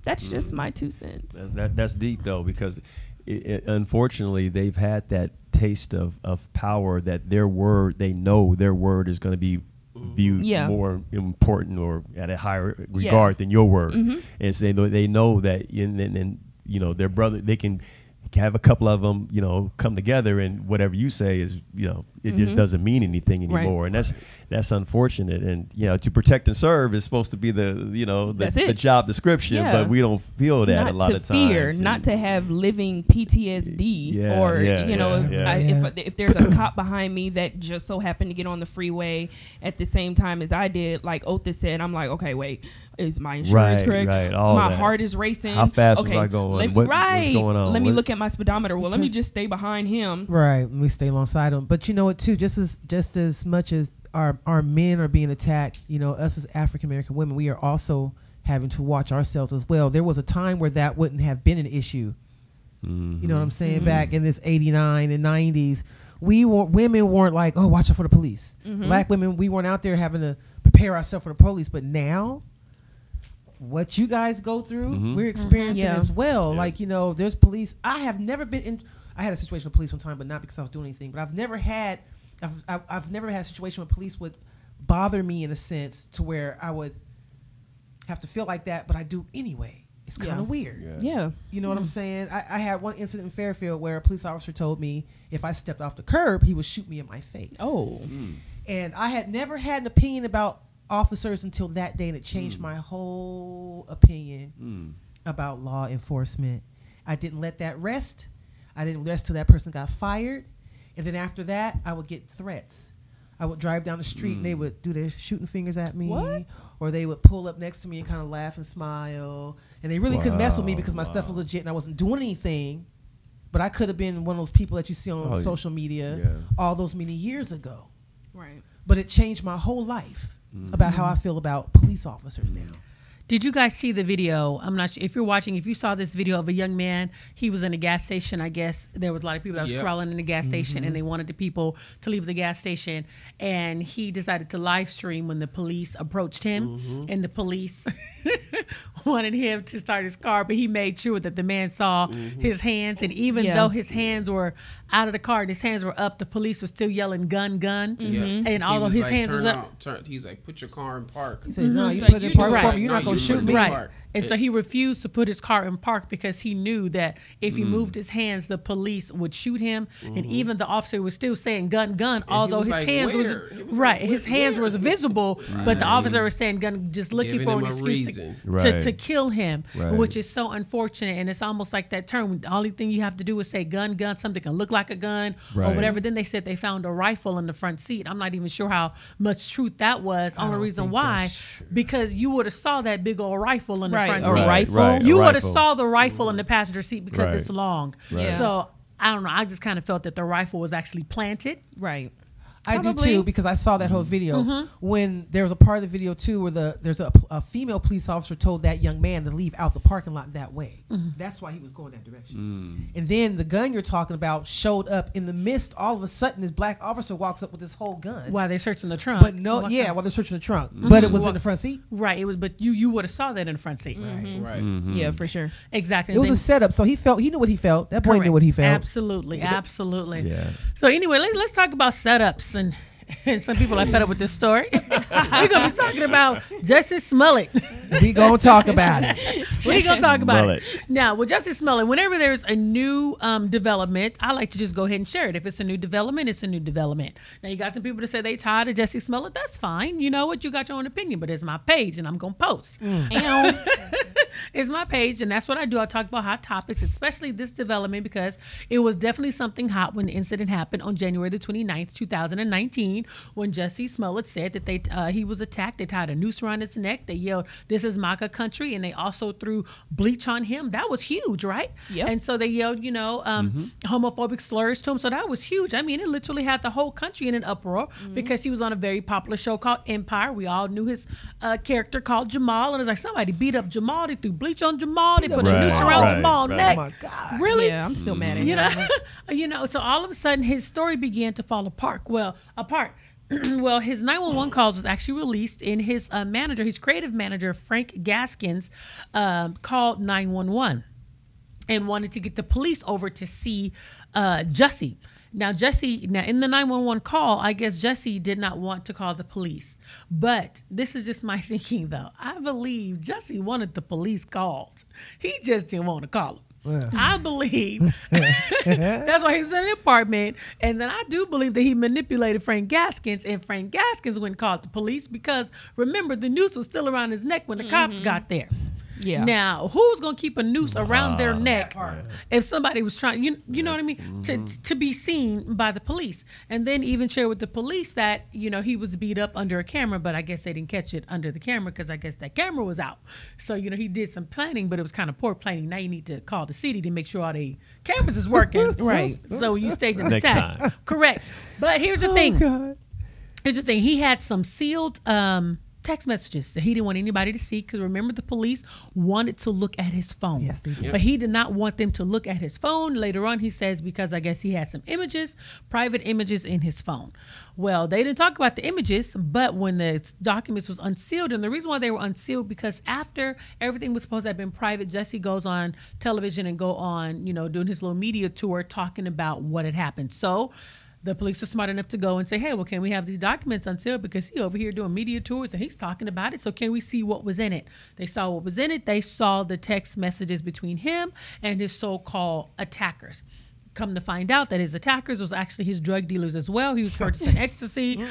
Speaker 4: That's just my 2 cents.
Speaker 5: That's deep though, because unfortunately they've had that taste of power, that they know their word is going to be viewed more important or at a higher regard than your word. And so they know that their brother, they can have a couple of them, come together, and whatever you say is, it just doesn't mean anything anymore. Right. And that's unfortunate. And, to protect and serve is supposed to be the job description, but we don't feel that a lot of times.
Speaker 4: Fear, not to have living PTSD if there's a cop behind me that just so happened to get on the freeway at the same time as I did, like Otis said, I'm like, okay, wait, is my insurance correct?
Speaker 5: Right,
Speaker 4: my heart is racing.
Speaker 5: How fast was I going? What's going on?
Speaker 4: Let me look at my speedometer. Well, let me just stay behind him.
Speaker 3: Right, let me stay alongside him. But you know what, too, just as much as our men are being attacked, us as African American women, we are also having to watch ourselves as well. There was a time where that wouldn't have been an issue. You know what I'm saying? Back in this 89 and 90s, women weren't like, oh, watch out for the police. Black women, we weren't out there having to prepare ourselves for the police. But now, what you guys go through, we're experiencing as well. Yeah. Like, there's police. I have never been in. I had a situation with police one time, but not because I was doing anything. But I've never had a situation where police would bother me in a sense to where I would have to feel like that, but I do anyway. It's kind of weird.
Speaker 4: Yeah.
Speaker 3: You know what I'm saying? I had one incident in Fairfield where a police officer told me if I stepped off the curb, he would shoot me in my face.
Speaker 4: Oh.
Speaker 3: And I had never had an opinion about officers until that day, and it changed my whole opinion about law enforcement. I didn't let that rest. I didn't rest till that person got fired. And then after that, I would get threats. I would drive down the street and they would do their shooting fingers at me.
Speaker 4: What?
Speaker 3: Or they would pull up next to me and kind of laugh and smile. And they really couldn't mess with me because my stuff was legit and I wasn't doing anything. But I could have been one of those people that you see on social media all those many years ago.
Speaker 4: Right.
Speaker 3: But it changed my whole life about how I feel about police officers now.
Speaker 1: Did you guys see the video? I'm not sure if you're watching. If you saw this video of a young man, he was in a gas station. I guess there was a lot of people that was crawling in the gas station, and they wanted the people to leave the gas station. And he decided to live stream when the police approached him, and the police wanted him to start his car, but he made sure that the man saw his hands, and even though his hands were out of the car and his hands were up, the police were still yelling "gun, gun," and although his hands was up,
Speaker 2: he's like, "Put your car in park."
Speaker 3: He said, "No, you put it in park for me. You're not going to shoot me."
Speaker 1: Right. And so he refused to put his car in park because he knew that if he moved his hands, the police would shoot him. And even the officer was still saying "gun, gun," although his hands was his hands was visible, but the officer was saying "gun," just looking for an excuse to kill him, which is so unfortunate. And it's almost like that term. The only thing you have to do is say "gun, gun." Something can look like a gun or whatever. Then they said they found a rifle in the front seat. I'm not even sure how much truth that was. Only reason why, because you would have saw that big old rifle in the front seat. You would have saw the rifle in the passenger seat because it's long. So I don't know. I just kind of felt that the rifle was actually planted.
Speaker 4: Right.
Speaker 3: I do too, because I saw that whole video. When there was a part of the video too where there's a female police officer told that young man to leave out the parking lot that way. That's why he was going that direction. And then the gun you're talking about showed up in the mist. All of a sudden, this black officer walks up with this whole gun
Speaker 1: while they're searching the trunk.
Speaker 3: But while they're searching the trunk, but it was in the front seat.
Speaker 1: Right. It was, but you would have saw that in the front seat.
Speaker 2: Right.
Speaker 4: Yeah, for sure.
Speaker 1: Exactly.
Speaker 3: It was a setup, so he knew what he felt. That boy knew what he felt.
Speaker 1: Absolutely.
Speaker 5: Yeah.
Speaker 1: So anyway, let's talk about setups. And some people are fed up with this story. We're going to be talking about Jussie Smollett.
Speaker 3: We gonna talk about it.
Speaker 1: We gonna talk about
Speaker 5: Mullet.
Speaker 1: it now. With Jussie Smollett, whenever there's a new development, I like to just go ahead and share it. If it's a new development, it's a new development. Now you got some people that say they tired of Jussie Smollett. That's fine. You know what? You got your own opinion, but it's my page, and I'm gonna post. It's my page, and that's what I do. I talk about hot topics, especially this development, because it was definitely something hot when the incident happened on January the 29th, 2019, when Jussie Smollett said that he was attacked. They tied a noose around his neck. They yelled, "This is MAGA country," and they also threw bleach on him. That was huge, right?
Speaker 4: Yep.
Speaker 1: And so they yelled, homophobic slurs to him. So that was huge. I mean, it literally had the whole country in an uproar because he was on a very popular show called Empire. We all knew his character called Jamal, and it was like somebody beat up Jamal. They threw bleach on Jamal. They put a noose around Jamal's neck.
Speaker 3: Oh my God.
Speaker 1: Really?
Speaker 4: Yeah, I'm still mad at
Speaker 1: You
Speaker 4: him.
Speaker 1: know, so all of a sudden his story began to fall apart. Well, his 911 calls was actually released, and his creative manager, Frank Gaskins, called 911 and wanted to get the police over to see Jussie. Now, in the 911 call, I guess Jussie did not want to call the police. But this is just my thinking, though. I believe Jussie wanted the police called. He just didn't want to call them.
Speaker 3: Yeah.
Speaker 1: I believe that's why he was in the apartment. And then I do believe that he manipulated Frank Gaskins, and Frank Gaskins went and called the police because, remember, the noose was still around his neck when the cops got there.
Speaker 4: Yeah.
Speaker 1: Now, who's gonna keep a noose around their neck if somebody was trying? You know what I mean? To be seen by the police, and then even share with the police that he was beat up under a camera, but I guess they didn't catch it under the camera because I guess that camera was out. So he did some planning, but it was kind of poor planning. Now you need to call the city to make sure all the cameras is working,
Speaker 4: Right.
Speaker 1: So you staged an
Speaker 5: Next
Speaker 1: attack,
Speaker 5: time.
Speaker 1: correct? But here's the thing.
Speaker 3: God.
Speaker 1: Here's the thing. He had some sealed text messages that he didn't want anybody to see, because remember, the police wanted to look at his phone.
Speaker 3: Yes, they did.
Speaker 1: But he did not want them to look at his phone. Later on, he says, because I guess he had some private images in his phone. Well, they didn't talk about the images, but when the documents was unsealed, and the reason why they were unsealed, because after everything was supposed to have been private, Jussie goes on television and go on, doing his little media tour talking about what had happened. So the police were smart enough to go and say, hey, well, can we have these documents unsealed? Because he over here doing media tours and he's talking about it. So can we see what was in it? They saw what was in it. They saw the text messages between him and his so-called attackers. Come to find out that his attackers was actually his drug dealers as well. He was purchasing ecstasy,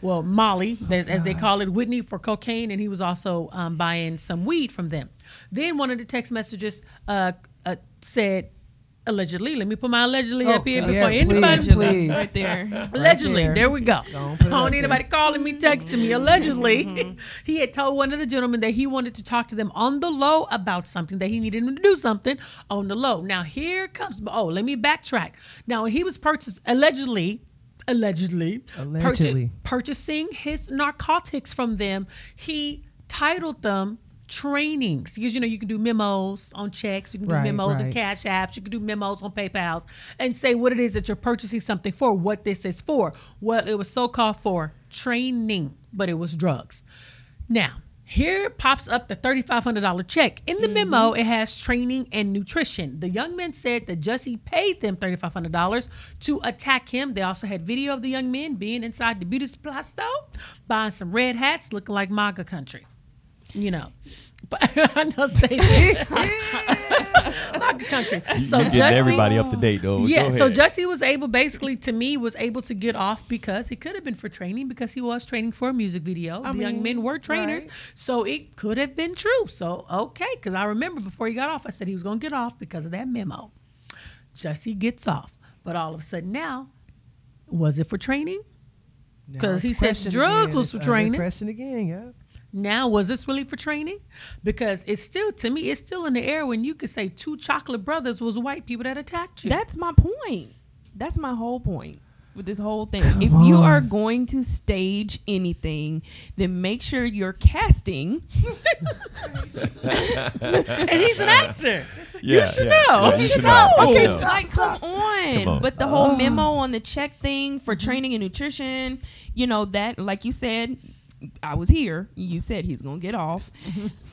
Speaker 1: well, Molly, as they call it, Whitney, for cocaine. And he was also buying some weed from them. Then one of the text messages said, allegedly, let me put my allegedly up here before anybody.
Speaker 3: Please.
Speaker 4: Right there.
Speaker 1: Allegedly,
Speaker 3: there.
Speaker 1: there we go. I
Speaker 3: Don't put it
Speaker 1: don't
Speaker 3: up
Speaker 1: need anybody calling me, texting me. Allegedly, he had told one of the gentlemen that he wanted to talk to them on the low about something, that he needed him to do something on the low. Now, here comes, let me backtrack. Now, when he was allegedly purchasing his narcotics from them, he titled them trainings, because you can do memos on checks, you can do memos on cash apps, you can do memos on PayPal, and say what it is that you're purchasing something for, what this is for. Well, it was so-called for training, but it was drugs. Now, here pops up the $3,500 check. In the memo, it has training and nutrition. The young men said that Jussie paid them $3,500 to attack him. They also had video of the young men being inside the beauty supply store, buying some red hats, looking like MAGA country. But I know say MAGA country. So
Speaker 5: you getting everybody up to date, though.
Speaker 1: Yeah,
Speaker 5: Go
Speaker 1: so
Speaker 5: ahead.
Speaker 1: Jussie was able to get off, because it could have been for training, because he was training for a music video. The young men were trainers, so it could have been true. So, okay, because I remember before he got off, I said he was going to get off because of that memo. Jussie gets off. But all of a sudden now, was it for training? Because he said drugs was for training.
Speaker 3: Question again, yeah.
Speaker 1: Now, was this really for training? Because it's still, to me, it's still in the air when you could say two chocolate brothers was white people that attacked you.
Speaker 4: That's my point. That's my whole point with this whole thing. If you are going to stage anything, then make sure you're casting.
Speaker 1: And he's an actor.
Speaker 5: You
Speaker 1: should know.
Speaker 5: You should
Speaker 1: know.
Speaker 5: know.
Speaker 3: Okay,
Speaker 5: You know.
Speaker 3: stop.
Speaker 4: Like, come on. But the whole memo on the check thing for training and nutrition, that, like you said, I was here. You said he's going to get off.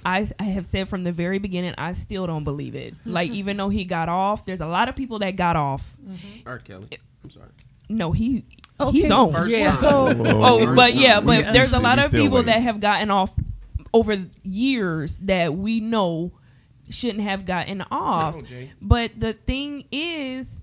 Speaker 4: I have said from the very beginning, I still don't believe it. Like, even though he got off, there's a lot of people that got off.
Speaker 2: R. Kelly. I'm sorry.
Speaker 4: No, he's
Speaker 3: Okay.
Speaker 4: on.
Speaker 2: First
Speaker 1: Yeah.
Speaker 2: time.
Speaker 3: So
Speaker 4: Oh, but
Speaker 2: First time.
Speaker 4: there's a lot
Speaker 5: He's
Speaker 4: of
Speaker 5: still
Speaker 4: people
Speaker 5: waiting.
Speaker 4: that have gotten off over years that we know shouldn't have gotten off.
Speaker 2: No, Jay.
Speaker 4: But the thing is,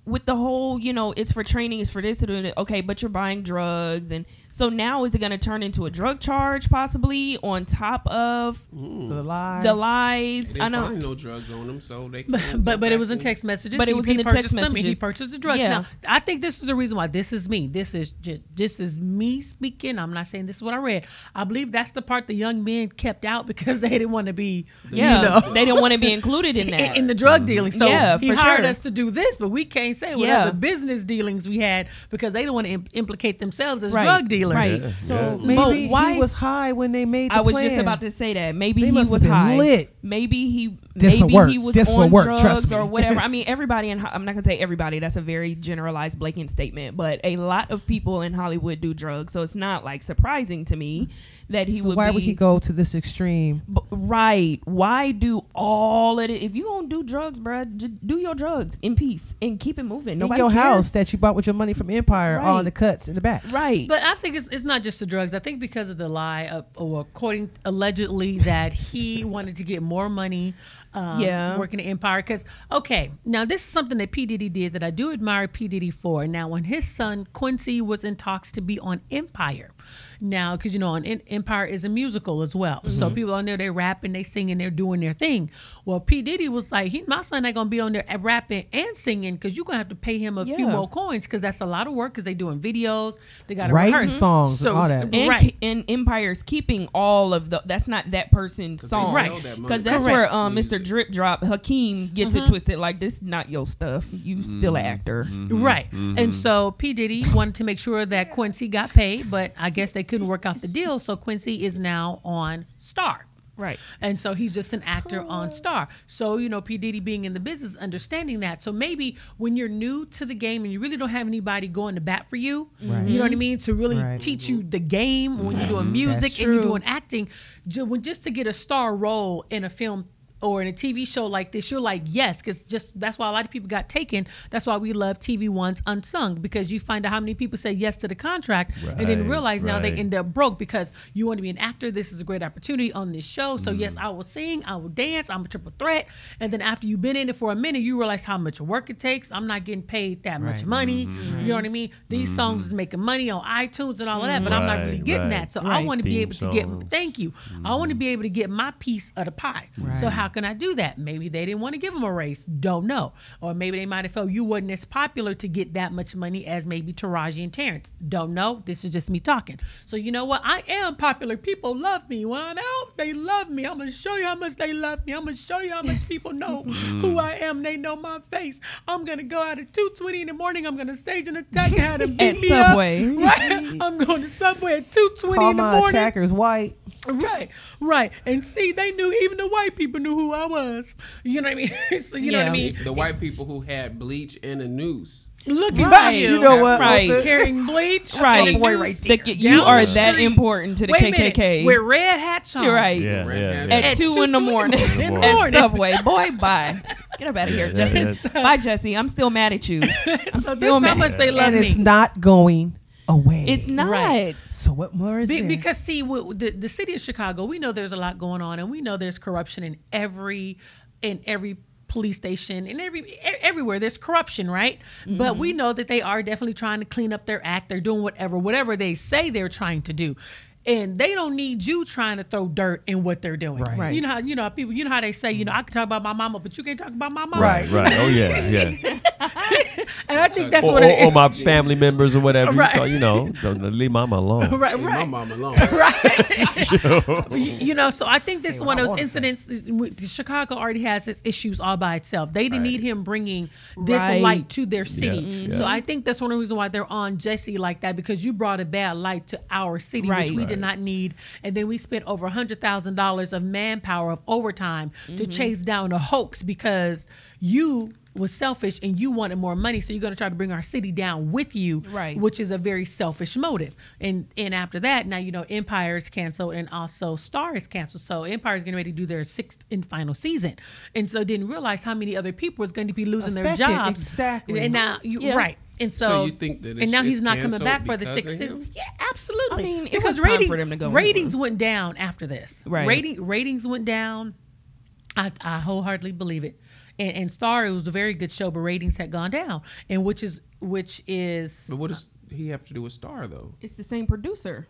Speaker 4: with the whole, it's for training, it's for this, okay, but you're buying drugs. And so now is it going to turn into a drug charge possibly on top of
Speaker 3: The lie.
Speaker 4: the lies?
Speaker 2: They
Speaker 4: I
Speaker 2: didn't
Speaker 4: know.
Speaker 2: find no drugs on them, so they.
Speaker 1: But it was in text messages.
Speaker 4: But it was in the text
Speaker 1: purchased them and He
Speaker 4: messages.
Speaker 1: purchased the drugs.
Speaker 4: Yeah.
Speaker 1: Now, I think this is a reason why this is me. This is me speaking. I'm not saying this is what I read. I believe that's the part the young men kept out because they didn't want to be,
Speaker 4: Yeah, they didn't want to be included in that.
Speaker 1: in the drug dealing. So
Speaker 4: Yeah,
Speaker 1: he
Speaker 4: for
Speaker 1: hired
Speaker 4: sure.
Speaker 1: us to do this, but we can't say what
Speaker 4: Yeah.
Speaker 1: other business dealings we had because they don't want to implicate themselves as
Speaker 4: Right,
Speaker 1: drug dealers.
Speaker 4: right.
Speaker 3: So
Speaker 4: But
Speaker 3: maybe
Speaker 4: why-
Speaker 3: he was high when they made the
Speaker 4: I was
Speaker 3: plan.
Speaker 4: just about to say that. Maybe
Speaker 3: They
Speaker 4: he
Speaker 3: must
Speaker 4: was
Speaker 3: have been
Speaker 4: high.
Speaker 3: lit.
Speaker 4: Maybe he
Speaker 3: This'll
Speaker 4: maybe
Speaker 3: work.
Speaker 4: he was
Speaker 3: This will
Speaker 4: on
Speaker 3: work,
Speaker 4: drugs
Speaker 3: trust
Speaker 4: or
Speaker 3: me.
Speaker 4: whatever. I mean, everybody I'm not gonna say everybody. That's a very generalized, blatant statement. But a lot of people in Hollywood do drugs, so it's not like surprising to me that he
Speaker 3: So
Speaker 4: would.
Speaker 3: why
Speaker 4: be,
Speaker 3: would he go to this extreme?
Speaker 4: Right? Why do all of it? If you gonna do drugs, bruh, do your drugs in peace and keep it moving.
Speaker 3: In
Speaker 4: Nobody
Speaker 3: your
Speaker 4: cares.
Speaker 3: house that you bought with your money from Empire, all
Speaker 4: Right.
Speaker 3: in the cuts in the back.
Speaker 4: Right?
Speaker 1: But I think it's not just the drugs. I think because of the lie, or according allegedly that he wanted to get more money,
Speaker 4: Yeah.
Speaker 1: working at Empire. Because now this is something that P Diddy did that I do admire P Diddy for. Now, when his son Quincy was in talks to be on Empire, now because on Empire is a musical as well, so people on there they rapping, they singing, they're doing their thing. Well, P Diddy was like, my son ain't gonna be on there rapping and singing because you're gonna have to pay him a few
Speaker 4: Yeah.
Speaker 1: more coins because that's a lot of work because they doing videos, they got to
Speaker 3: Writing
Speaker 1: rehearse
Speaker 3: songs and all that.
Speaker 4: and,
Speaker 1: right.
Speaker 4: and Empire's keeping all of the. That's not that person's
Speaker 2: 'Cause they
Speaker 4: song,
Speaker 2: sell that money.
Speaker 4: because that's
Speaker 1: Correct.
Speaker 4: where Mr. Drip Drop Hakeem gets it twisted. Like, this is not your stuff. You still an actor.
Speaker 1: Right. And so P. Diddy wanted to make sure that Quincy got paid, but I guess they couldn't work out the deal. So Quincy is now on Star.
Speaker 4: Right.
Speaker 1: And so he's just an actor on Star. So, P. Diddy being in the business, understanding that. So maybe when you're new to the game and you really don't have anybody going to bat for you,
Speaker 3: Right.
Speaker 1: you know what I mean? To really
Speaker 3: Right.
Speaker 1: teach you the game when you're doing music
Speaker 3: That's
Speaker 1: and you're
Speaker 3: true.
Speaker 1: doing acting, just to get a star role in a film or in a TV show like this, you're like, yes, because that's why a lot of people got taken. That's why we love TV One's Unsung, because you find out how many people say yes to the contract and didn't
Speaker 5: Right,
Speaker 1: realize now they
Speaker 5: right.
Speaker 1: end up broke because you want to be an actor. This is a great opportunity on this show. So yes, I will sing, I will dance, I'm a triple threat. And then after you've been in it for a minute, you realize how much work it takes. I'm not getting paid that much
Speaker 3: Right.
Speaker 1: money. You know what I mean? These songs is making money on iTunes and all of that, but I'm not really
Speaker 5: Right,
Speaker 1: getting
Speaker 5: right.
Speaker 1: that. So I
Speaker 4: Right.
Speaker 1: want to be
Speaker 5: Theme
Speaker 1: able to get,
Speaker 5: songs.
Speaker 1: thank you. I want to be able to get my piece of the pie. So
Speaker 3: Right.
Speaker 1: how can I do that? Maybe they didn't want to give them a raise. Don't know. Or maybe they might have felt you wasn't as popular to get that much money as maybe Taraji and Terrence. Don't know. This is just me talking. So you know what? I am popular. People love me. When I'm out, they love me. I'm going to show you how much they love me. I'm going to show you how much people know who I am. They know my face. I'm going to go out at 2:20 in the morning. I'm going to stage an attack and have them beat
Speaker 4: At
Speaker 1: me
Speaker 4: Subway.
Speaker 1: up. Right? I'm going to Subway at 2:20
Speaker 3: Call
Speaker 1: in the
Speaker 3: my
Speaker 1: morning.
Speaker 3: attackers white.
Speaker 1: Right. And see, they knew, even the white people knew who I was. You know what I mean? So you know what I
Speaker 4: Yeah.
Speaker 1: mean?
Speaker 2: The white people who had bleach and a noose.
Speaker 1: Look at
Speaker 4: Right.
Speaker 1: you.
Speaker 3: You know what?
Speaker 4: Right.
Speaker 3: Wilson?
Speaker 1: Carrying bleach.
Speaker 4: Right.
Speaker 1: and
Speaker 3: boy
Speaker 1: news.
Speaker 3: right
Speaker 4: The-
Speaker 3: there.
Speaker 4: you
Speaker 1: Down
Speaker 4: are
Speaker 1: the
Speaker 4: that
Speaker 1: street.
Speaker 4: important to the
Speaker 1: Wait a minute.
Speaker 4: KKK.
Speaker 1: With red hats on.
Speaker 4: You're right.
Speaker 5: Yeah,
Speaker 2: Red
Speaker 5: yeah.
Speaker 2: hats.
Speaker 5: yeah.
Speaker 4: At
Speaker 1: At
Speaker 4: 2 in the
Speaker 1: 2:20
Speaker 4: morning
Speaker 1: in the
Speaker 4: at
Speaker 1: morning.
Speaker 4: Subway. Boy, bye. Get up out of here,
Speaker 5: Yeah,
Speaker 4: Jesse.
Speaker 5: yeah.
Speaker 4: Bye, Jesse. I'm still mad at you.
Speaker 1: So this is
Speaker 4: Still
Speaker 1: how
Speaker 4: mad.
Speaker 1: much they love
Speaker 3: And
Speaker 1: me.
Speaker 3: it's not going away.
Speaker 4: It's not.
Speaker 1: Right.
Speaker 3: So what more is there?
Speaker 1: Because see, the city of Chicago, we know there's a lot going on, and we know there's corruption in every police station and everywhere there's corruption, right? But we know that they are definitely trying to clean up their act. They're doing whatever they say they're trying to do. And they don't need you trying to throw dirt in what they're doing.
Speaker 3: Right.
Speaker 1: You know how people. You know how they say, I can talk about my mama, but you can't talk about my mama.
Speaker 3: Right.
Speaker 5: Right. Oh yeah, yeah.
Speaker 1: And I think that's
Speaker 5: Or,
Speaker 1: what it is.
Speaker 5: or my family members or whatever.
Speaker 1: Right.
Speaker 5: So don't leave mama alone.
Speaker 1: Right.
Speaker 2: Leave my mama alone.
Speaker 1: So I think this is
Speaker 3: what
Speaker 1: one
Speaker 3: I
Speaker 1: of those
Speaker 3: wanna say.
Speaker 1: incidents. Chicago already has its issues all by itself. They didn't need him bringing this
Speaker 4: Right.
Speaker 1: light to their city.
Speaker 5: Yeah.
Speaker 1: So I think that's one of the reasons why they're on Jesse like that, because you brought a bad light to our city,
Speaker 4: Right.
Speaker 1: which we did
Speaker 5: Right.
Speaker 1: not need. And then we spent over $100,000 of manpower of overtime to chase down a hoax because you was selfish and you wanted more money, so you're going to try to bring our city down with you,
Speaker 4: Right.
Speaker 1: which is a very selfish motive. And after that, now Empire is canceled and also Star is canceled. So Empire is getting ready to do their 6th and final season, and so didn't realize how many other people was going to be losing their
Speaker 3: Affected,
Speaker 1: jobs.
Speaker 3: exactly.
Speaker 1: And now
Speaker 4: Yeah.
Speaker 1: right. And
Speaker 2: So you think that
Speaker 1: and now he's
Speaker 2: it's
Speaker 1: not coming
Speaker 2: canceled
Speaker 1: back for the
Speaker 2: because
Speaker 1: sixth
Speaker 2: of him?
Speaker 1: season. Yeah, absolutely.
Speaker 4: I mean, it
Speaker 1: because
Speaker 4: was time for them to go
Speaker 1: ratings went down after this.
Speaker 4: Right.
Speaker 1: Ratings went down. I wholeheartedly believe it. And Star, it was a very good show, but ratings had gone down. And which is
Speaker 2: But what does he have to do with Star though?
Speaker 4: It's the same producer.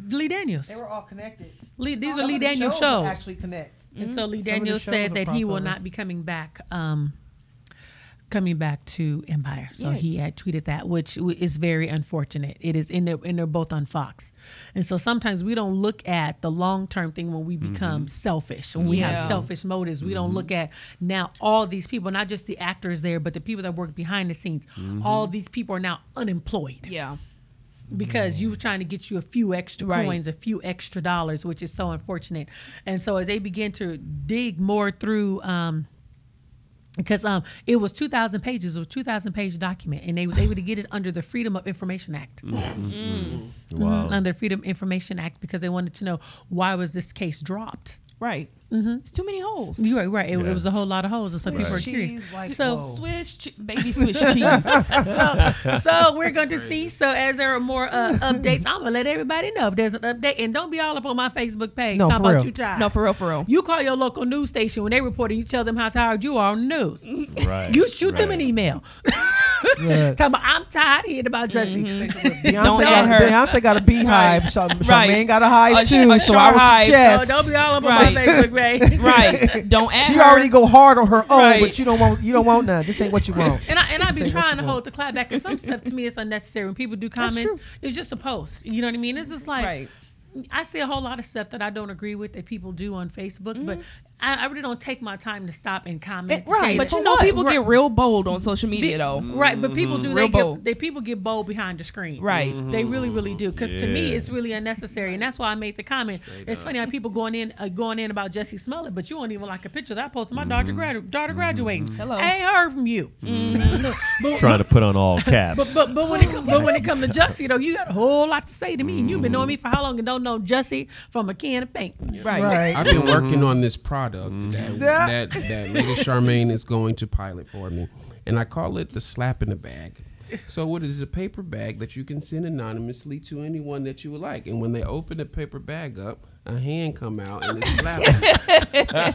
Speaker 1: Lee Daniels.
Speaker 3: They were all connected.
Speaker 1: These
Speaker 3: Some
Speaker 1: are
Speaker 3: of
Speaker 1: Lee
Speaker 3: the
Speaker 1: Daniels
Speaker 3: shows
Speaker 1: shows.
Speaker 3: will actually connect.
Speaker 1: And so Lee
Speaker 3: Some of the
Speaker 1: Daniels
Speaker 3: shows
Speaker 1: said
Speaker 3: will
Speaker 1: that he will
Speaker 3: crossover.
Speaker 1: not be coming back to Empire. So
Speaker 4: Yeah.
Speaker 1: he had tweeted that, which is very unfortunate. It is, and they're both on Fox. And so sometimes we don't look at the long-term thing when we become selfish, when we have
Speaker 4: Yeah.
Speaker 1: selfish motives. We don't look at now all these people, not just the actors there, but the people that work behind the scenes. All these people are now unemployed
Speaker 4: Yeah.
Speaker 1: because you were trying to get you a few extra
Speaker 4: Right.
Speaker 1: coins, a few extra dollars, which is so unfortunate. And so as they begin to dig more through, because it was 2,000 pages, it was a 2,000-page document, and they was able to get it under the Freedom of Information Act.
Speaker 5: Wow.
Speaker 1: Under Freedom of Information Act, because they wanted to know why was this case dropped.
Speaker 4: Right. It's too many holes.
Speaker 1: You're right. It
Speaker 5: Yeah.
Speaker 1: was a whole lot of holes, and some people are
Speaker 3: Swiss
Speaker 1: curious.
Speaker 3: cheese, like,
Speaker 1: So-
Speaker 3: whoa.
Speaker 4: Baby Swiss cheese.
Speaker 1: So we're going to see. So as there are more updates, I'm gonna let everybody know if there's an update, and don't be all up on my Facebook page
Speaker 3: No,
Speaker 1: talking
Speaker 3: for
Speaker 1: about
Speaker 3: real.
Speaker 1: you tired.
Speaker 4: No, for real, for real.
Speaker 1: You call your local news station when they report it. You tell them how tired you are on the news.
Speaker 5: Right.
Speaker 1: You shoot them
Speaker 5: right.
Speaker 1: an email.
Speaker 3: Yeah.
Speaker 1: Talking about I'm tired hearing about Jussie.
Speaker 4: Don't add her.
Speaker 3: Beyonce got a beehive. Charmaine
Speaker 4: Right.
Speaker 3: got a hive
Speaker 4: A
Speaker 3: too.
Speaker 4: a
Speaker 3: So I
Speaker 4: short hive.
Speaker 3: would
Speaker 1: So
Speaker 3: suggest
Speaker 1: don't be all up on
Speaker 4: Right.
Speaker 1: my Facebook page.
Speaker 4: Right. Don't add
Speaker 3: she
Speaker 4: her.
Speaker 3: already go hard on her own,
Speaker 4: Right.
Speaker 3: but you don't want none. This ain't what you want.
Speaker 1: And I be
Speaker 3: Say what
Speaker 1: trying
Speaker 3: you
Speaker 1: to
Speaker 3: want.
Speaker 1: hold the clap back, and some stuff to me is unnecessary. When people do comments,
Speaker 3: true.
Speaker 1: it's just a post. You know what I mean? It's just like
Speaker 4: Right.
Speaker 1: I see a whole lot of stuff that I don't agree with that people do on Facebook, but I really don't take my time to stop and comment.
Speaker 3: Right.
Speaker 4: But
Speaker 3: For
Speaker 4: you know,
Speaker 3: what?
Speaker 4: people get real bold on social media, though.
Speaker 1: Right, but people do.
Speaker 4: Real bold.
Speaker 1: People get bold behind the screen.
Speaker 4: Right.
Speaker 1: They really, really do. Because to me,
Speaker 5: Yeah.
Speaker 1: it's really unnecessary, and that's why I made the comment. It's funny how people going in about Jussie Smollett, but you won't even like a picture that I posted. My daughter graduating.
Speaker 4: Hello.
Speaker 1: I ain't heard from you. But,
Speaker 5: Trying to put on all caps.
Speaker 1: but when it comes to Jussie though, you got a whole lot to say to me, and you've been knowing me for how long and don't know Jussie from a can of paint.
Speaker 4: Right.
Speaker 2: I've been working on this product that Lady Charmaine is going to pilot for me, and I call it the slap in the bag. So what it is, a paper bag that you can send anonymously to anyone that you would like, and when they open the paper bag up, a hand come out and it's slapping.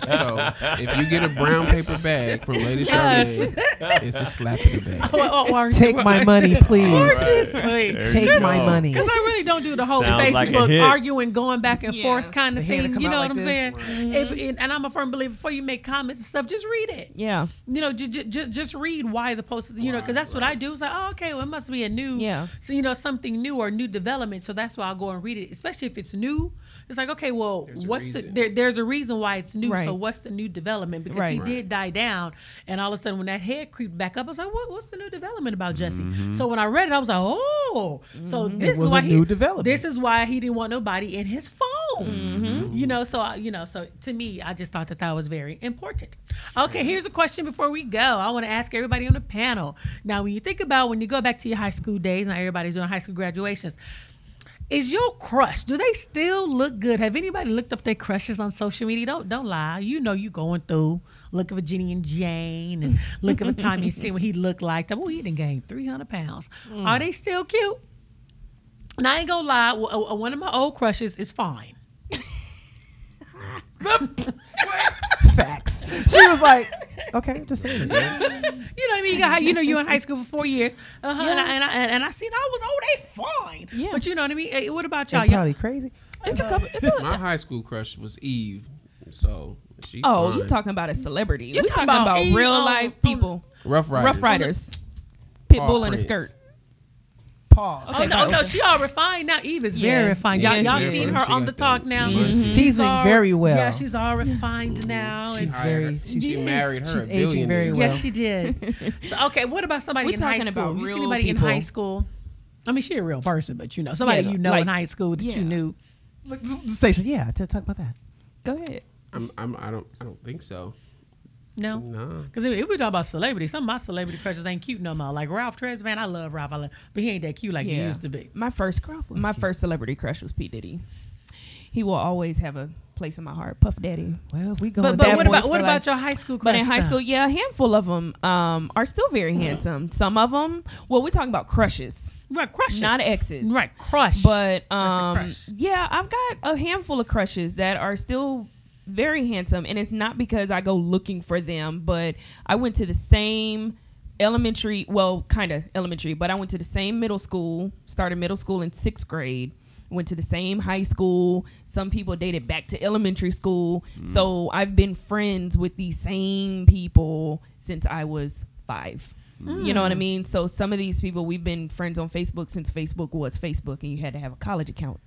Speaker 2: So if you get a brown paper bag from Lady Charmaine, it's a slap in the bag.
Speaker 3: Take my money, please.
Speaker 5: There
Speaker 3: Take
Speaker 5: you
Speaker 3: my
Speaker 5: go.
Speaker 3: money.
Speaker 1: Because I really don't do the whole
Speaker 5: Sounds like a
Speaker 1: Facebook
Speaker 5: hit.
Speaker 1: arguing, going back and
Speaker 4: Yeah.
Speaker 1: forth kind of
Speaker 3: The hand
Speaker 1: thing.
Speaker 3: come
Speaker 1: You
Speaker 3: out
Speaker 1: know
Speaker 3: like
Speaker 1: what I'm
Speaker 3: this.
Speaker 1: saying? And I'm a firm believer, before you make comments and stuff, just read it.
Speaker 4: Yeah.
Speaker 1: You know, just read why the post is, you know, because that's what I do. It's like, oh, okay, well, it must be a new,
Speaker 4: Yeah.
Speaker 1: so, you know, something new or new development. So that's why I'll go and read it, especially if it's new. It's like, okay, well,
Speaker 2: There's a
Speaker 1: what's
Speaker 2: reason.
Speaker 1: there's a reason why it's new.
Speaker 4: Right.
Speaker 1: So what's the new development? Because he
Speaker 4: Right.
Speaker 1: did die down, and all of a sudden when that head creeped back up, I was like, what's the new development about Jussie? So when I read it, I was like, oh, so this
Speaker 3: was
Speaker 1: is why
Speaker 3: a new development.
Speaker 1: This is why he didn't want nobody in his phone. You know, so so to me, I just thought that was very important. Okay, here's a question before we go. I want to ask everybody on the panel. Now, when you think about when you go back to your high school days, now everybody's doing high school graduations. Is your crush, do they still look good? Have anybody looked up their crushes on social media? Don't lie. You know you going through looking for Jenny and Jane and looking for Tommy and seeing what he looked like. Oh, he done gained 300 pounds. Are they still cute? And I ain't gonna lie, one of my old crushes is fine.
Speaker 3: Facts. She was like, okay, just saying it. man.
Speaker 1: You know what I mean? You're in high school for 4 years. And I seen I was, they fine.
Speaker 4: Yeah.
Speaker 1: But you know what I mean? Hey, what about y'all?
Speaker 3: And probably crazy.
Speaker 4: It's a couple. It's a,
Speaker 2: My high school crush was Eve, so she.
Speaker 4: oh,
Speaker 2: fine.
Speaker 4: you talking about a celebrity?
Speaker 1: You
Speaker 4: We
Speaker 1: talking
Speaker 4: talking
Speaker 1: about
Speaker 4: about
Speaker 1: Eve
Speaker 4: real
Speaker 1: on-
Speaker 4: life
Speaker 1: on-
Speaker 4: people.
Speaker 2: Rough Riders.
Speaker 4: Rough Riders. Pitbull
Speaker 2: Paul
Speaker 4: in a
Speaker 2: Prince.
Speaker 4: skirt.
Speaker 3: Pause.
Speaker 1: Oh, no, she all refined now. Eve is
Speaker 4: Yeah.
Speaker 1: very refined.
Speaker 2: Yeah,
Speaker 1: Y'all
Speaker 2: she
Speaker 1: seen
Speaker 2: is.
Speaker 1: her
Speaker 2: She
Speaker 1: on
Speaker 2: got
Speaker 1: the
Speaker 2: that
Speaker 1: talk now.
Speaker 2: money.
Speaker 3: She's seasoning
Speaker 1: all-
Speaker 3: very well.
Speaker 1: Yeah, she's all refined now.
Speaker 3: She's
Speaker 1: and-
Speaker 3: very.
Speaker 2: She
Speaker 3: She's,
Speaker 2: married her.
Speaker 3: she's
Speaker 2: a
Speaker 3: aging very
Speaker 2: billionaire.
Speaker 3: well.
Speaker 1: Yes, she did. So, okay, what about somebody
Speaker 4: We're
Speaker 1: in high
Speaker 4: talking
Speaker 1: school?
Speaker 4: about
Speaker 1: You see
Speaker 4: real
Speaker 1: anybody in
Speaker 4: people.
Speaker 1: high school? I mean, she a real person, but somebody
Speaker 4: Yeah,
Speaker 1: you know
Speaker 4: like-
Speaker 1: in high school that
Speaker 4: yeah.
Speaker 1: you knew.
Speaker 3: Look, Station. Yeah, to talk about that.
Speaker 4: Go ahead.
Speaker 2: I don't think so.
Speaker 1: No,
Speaker 2: No.
Speaker 1: because if we talk about celebrities, some of my celebrity crushes ain't cute no more. Like Ralph Tresvant, I love Ralph, but he ain't that cute like he used to be.
Speaker 4: My first celebrity crush was P Diddy. He will always have a place in my heart. Puff Daddy.
Speaker 3: Well, if we go.
Speaker 1: But
Speaker 4: Bad
Speaker 1: what
Speaker 4: boys
Speaker 1: about
Speaker 4: for
Speaker 1: what
Speaker 4: life.
Speaker 1: about your high school?
Speaker 4: But in
Speaker 1: crush
Speaker 4: high
Speaker 1: stuff?
Speaker 4: school, yeah, a handful of them are still very handsome. Some of them, well, we're talking about crushes,
Speaker 1: right, crushes,
Speaker 4: not exes.
Speaker 1: right, crush.
Speaker 4: But
Speaker 1: crush.
Speaker 4: yeah, I've got a handful of crushes that are still very handsome, and it's not because I go looking for them, but I went to the same elementary, well, kind of elementary, but I went to the same middle school, started middle school in 6th grade, went to the same high school. Some people dated back to elementary school. So I've been friends with these same people since I was 5. You know what I mean? So some of these people, we've been friends on Facebook since Facebook was Facebook, and you had to have a college account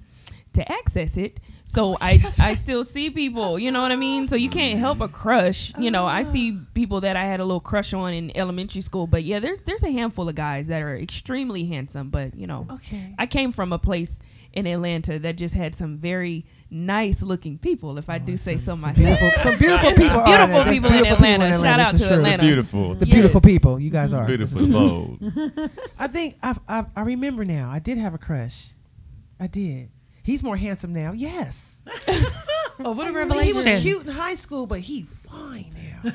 Speaker 4: to access it. So I still see people, you know what I mean? So you can't help a crush. You know, I see people that I had a little crush on in elementary school. But yeah, there's a handful of guys that are extremely handsome. But you know,
Speaker 3: Okay.
Speaker 4: I came from a place in Atlanta that just had some very nice looking people, if I do say so myself.
Speaker 3: Some beautiful people. are
Speaker 4: Beautiful
Speaker 3: there. There's
Speaker 4: people in Atlanta. Shout out
Speaker 3: that's
Speaker 4: to
Speaker 3: for sure.
Speaker 4: Atlanta.
Speaker 5: Beautiful.
Speaker 3: The
Speaker 4: Yes.
Speaker 3: beautiful people. You guys are.
Speaker 5: Beautiful mode.
Speaker 3: I think I remember now. I did have a crush. I did. He's more handsome now. Yes.
Speaker 1: Oh, what a
Speaker 3: He
Speaker 1: revelation!
Speaker 3: was cute in high school, but he fine now.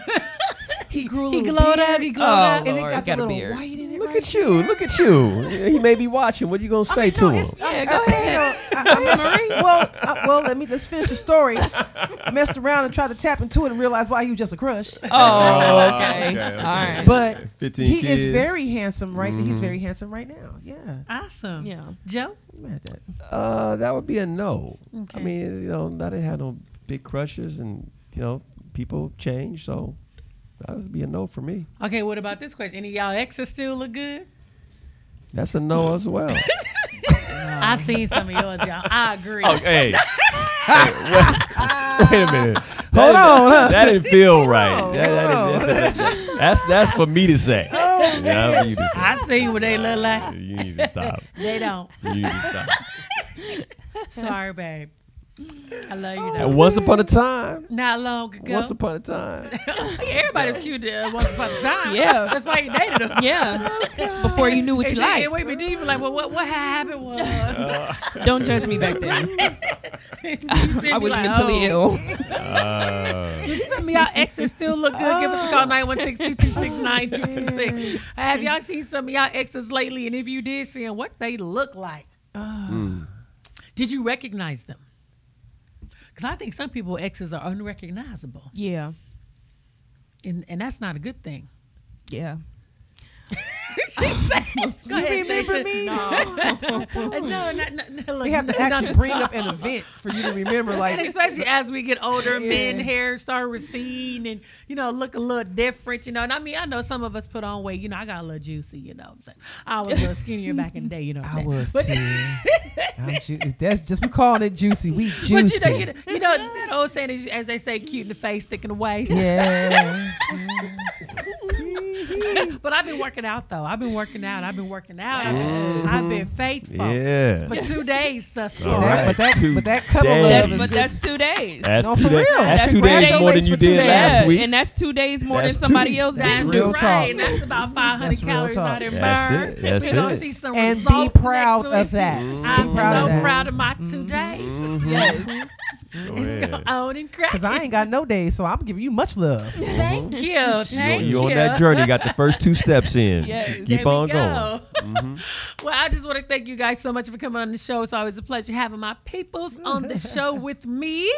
Speaker 3: He grew a
Speaker 1: He
Speaker 3: little
Speaker 1: glowed
Speaker 3: beard,
Speaker 1: up. He glowed up.
Speaker 3: and it
Speaker 4: Lord,
Speaker 3: got the
Speaker 4: got a
Speaker 3: little
Speaker 4: beard.
Speaker 3: white in it.
Speaker 5: Look
Speaker 3: right
Speaker 5: at you.
Speaker 3: there.
Speaker 5: Look at you. He may be watching. What you gonna say to him?
Speaker 4: Yeah, go ahead.
Speaker 3: Let's finish the story. I messed around and tried to tap into it and realized why he was just a crush.
Speaker 4: Oh, okay. All right.
Speaker 3: But
Speaker 5: 15
Speaker 3: he
Speaker 5: kids.
Speaker 3: is very handsome right. He's very handsome right now. Yeah.
Speaker 1: Awesome.
Speaker 4: Yeah.
Speaker 1: Joe.
Speaker 3: You mad at that?
Speaker 5: That would be a no.
Speaker 1: Okay.
Speaker 5: I mean, you know, I didn't have no big crushes, and you know, people change, so that would be a no for me.
Speaker 1: Okay, what about this question? Any of y'all exes still look good?
Speaker 5: That's a no as well.
Speaker 1: I've seen some of yours, y'all. I agree.
Speaker 5: Okay. Wait a minute.
Speaker 3: Hold on. Huh?
Speaker 5: That didn't feel right.
Speaker 3: on,
Speaker 5: That's for me to say. Yeah, for you to say.
Speaker 1: I see what they look like.
Speaker 5: You need to stop.
Speaker 1: They don't.
Speaker 5: You need to stop.
Speaker 1: Sorry, babe. I love you
Speaker 5: And
Speaker 1: though.
Speaker 5: once upon a time.
Speaker 1: Not long ago.
Speaker 5: Once upon a time.
Speaker 1: Everybody's cute once upon a time.
Speaker 4: Yeah.
Speaker 1: That's why you dated them.
Speaker 4: Yeah. It's before you knew what you liked.
Speaker 1: Wait, but you be like, well, what happened was.
Speaker 4: Don't judge me back then. I was mentally ill.
Speaker 1: Some of y'all exes still look good. Give us a call, 916-226-9226. Have y'all seen some of y'all exes lately? And if you did see them, what they look like? Did you recognize them? Because I think some people exes are unrecognizable.
Speaker 4: Yeah.
Speaker 1: And that's not a good thing.
Speaker 4: Yeah.
Speaker 1: Go ahead,
Speaker 3: remember
Speaker 1: Stacia.
Speaker 3: me?
Speaker 1: No, look,
Speaker 3: We have to actually bring up an event for you to remember. Like,
Speaker 1: and especially as we get older,
Speaker 3: Yeah.
Speaker 1: men hair start receding and, look a little different, And I mean, I know some of us put on weight. I got a little juicy, what I'm saying. I was a little skinnier back in the day, what I'm
Speaker 3: I
Speaker 1: saying.
Speaker 3: was
Speaker 1: But-
Speaker 3: too. That's just we calling it juicy. We juicy.
Speaker 1: But that old saying is, as they say, cute in the face, thick in the waist.
Speaker 3: Yeah.
Speaker 1: But I've been working out though. I've been working out. I've been faithful.
Speaker 5: Yeah.
Speaker 1: For 2 days thus far.
Speaker 5: All right.
Speaker 3: But that
Speaker 5: 2
Speaker 3: couple
Speaker 5: days.
Speaker 3: love is
Speaker 4: But
Speaker 3: just,
Speaker 4: that's 2 days.
Speaker 5: That's
Speaker 3: No,
Speaker 5: 2
Speaker 3: for
Speaker 5: days.
Speaker 3: real.
Speaker 5: That's
Speaker 3: That's
Speaker 5: 2 days more than
Speaker 3: congratulations
Speaker 5: you
Speaker 3: for 2
Speaker 5: did
Speaker 3: days.
Speaker 5: last week.
Speaker 4: And that's 2 days more
Speaker 5: That's
Speaker 4: than somebody
Speaker 5: 2.
Speaker 4: else
Speaker 3: That's
Speaker 4: did.
Speaker 3: real
Speaker 1: right.
Speaker 3: talk.
Speaker 1: And that's about 500
Speaker 3: That's real
Speaker 1: calories
Speaker 3: talk.
Speaker 1: I didn't
Speaker 5: That's
Speaker 1: burn.
Speaker 5: it. That's
Speaker 1: We're gonna
Speaker 5: it.
Speaker 1: see some
Speaker 3: and be
Speaker 1: results
Speaker 3: proud
Speaker 1: next
Speaker 3: of
Speaker 1: week.
Speaker 3: that.
Speaker 1: I'm
Speaker 3: Be proud
Speaker 1: so
Speaker 3: of that.
Speaker 1: proud of my 2 days.
Speaker 4: Yes.
Speaker 5: Go
Speaker 1: It's
Speaker 5: ahead.
Speaker 1: going on and crack.
Speaker 3: Because I ain't got no days, so I'm giving you much love.
Speaker 1: Thank you. Thank you.
Speaker 5: You on that journey. You got the first 2 steps in.
Speaker 4: Yes.
Speaker 1: There
Speaker 5: Keep
Speaker 1: we
Speaker 5: on
Speaker 1: go.
Speaker 5: going.
Speaker 1: Well, I just want to thank you guys so much for coming on the show. It's always a pleasure having my peoples on the show with me.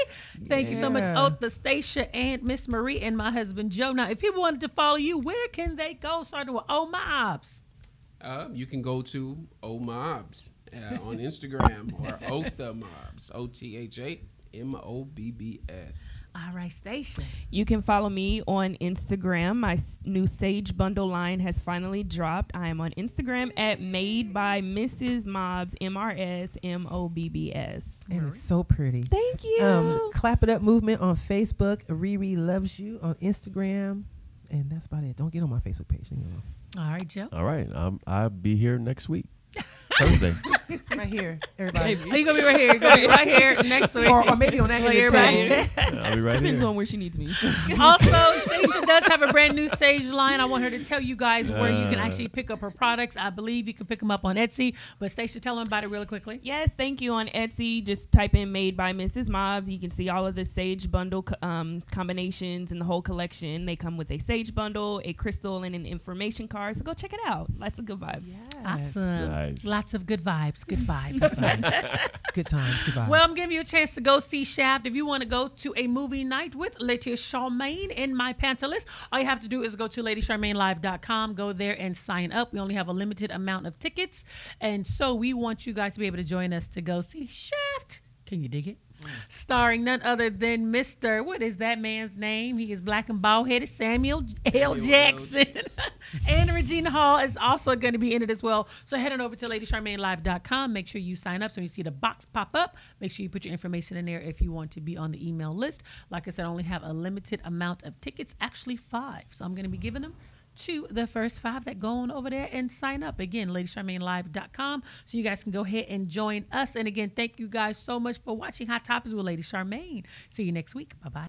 Speaker 1: Thank you so much,
Speaker 3: Yeah.
Speaker 1: Otha, Stacia, and Miss Marie, and my husband Joe. Now, if people wanted to follow you, where can they go? Starting with Mobs.
Speaker 2: You can go to Mobs on Instagram or Otha Mobs, OTHA MOBBS.
Speaker 1: All right, Stacia.
Speaker 4: You can follow me on Instagram. My new Sage Bundle line has finally dropped. I am on Instagram at Made by Mrs. Mobs, MRSMOBBS.
Speaker 3: And it's so pretty.
Speaker 4: Thank you.
Speaker 3: Clap It Up Movement on Facebook. Riri Loves You on Instagram. And that's about it. Don't get on my Facebook page.
Speaker 1: All right, Joe.
Speaker 5: All right. I'll be here next week. Thursday.
Speaker 3: Right here, everybody.
Speaker 1: Are you gonna be right here? You're gonna be right here next week.
Speaker 3: Or maybe on that
Speaker 1: So
Speaker 3: end of the
Speaker 1: everybody-
Speaker 3: table.
Speaker 5: I'll be right
Speaker 4: Depends
Speaker 5: here.
Speaker 4: on where she needs me.
Speaker 1: Also, Stacia does have a brand new stage line. I want her to tell you guys where you can actually pick up her products. I believe you can pick them up on Etsy. But Stacia, tell them about it really quickly.
Speaker 4: Yes, thank you. On Etsy, just type in "Made by Mrs. Mobs." You can see all of the sage bundle combinations and the whole collection. They come with a sage bundle, a crystal, and an information card. So go check it out. Lots of good vibes.
Speaker 1: Awesome.
Speaker 5: Nice.
Speaker 1: Lots of good vibes. Good vibes.
Speaker 3: Good times, good vibes.
Speaker 1: Well, I'm giving you a chance to go see Shaft. If you want to go to a movie night with Lady Charmaine in my pantalist, all you have to do is go to LadyCharmaineLive.com, go there and sign up. We only have a limited amount of tickets, and so we want you guys to be able to join us to go see Shaft. Can you dig it? Starring none other than Mr. What is that man's name? He is black and bald-headed, Samuel L. Jackson. And Regina Hall is also going to be in it as well. So head on over to LadyCharmaineLive.com. Make sure you sign up. So you see the box pop up. Make sure you put your information in there if you want to be on the email list. Like I said, I only have a limited amount of tickets, actually 5. So I'm going to be giving them to the first 5 that go on over there and sign up. Again, LadyCharmaineLive.com, so you guys can go ahead and join us. And again, thank you guys so much for watching Hot Topics with Lady Charmaine. See you next week. Bye-bye.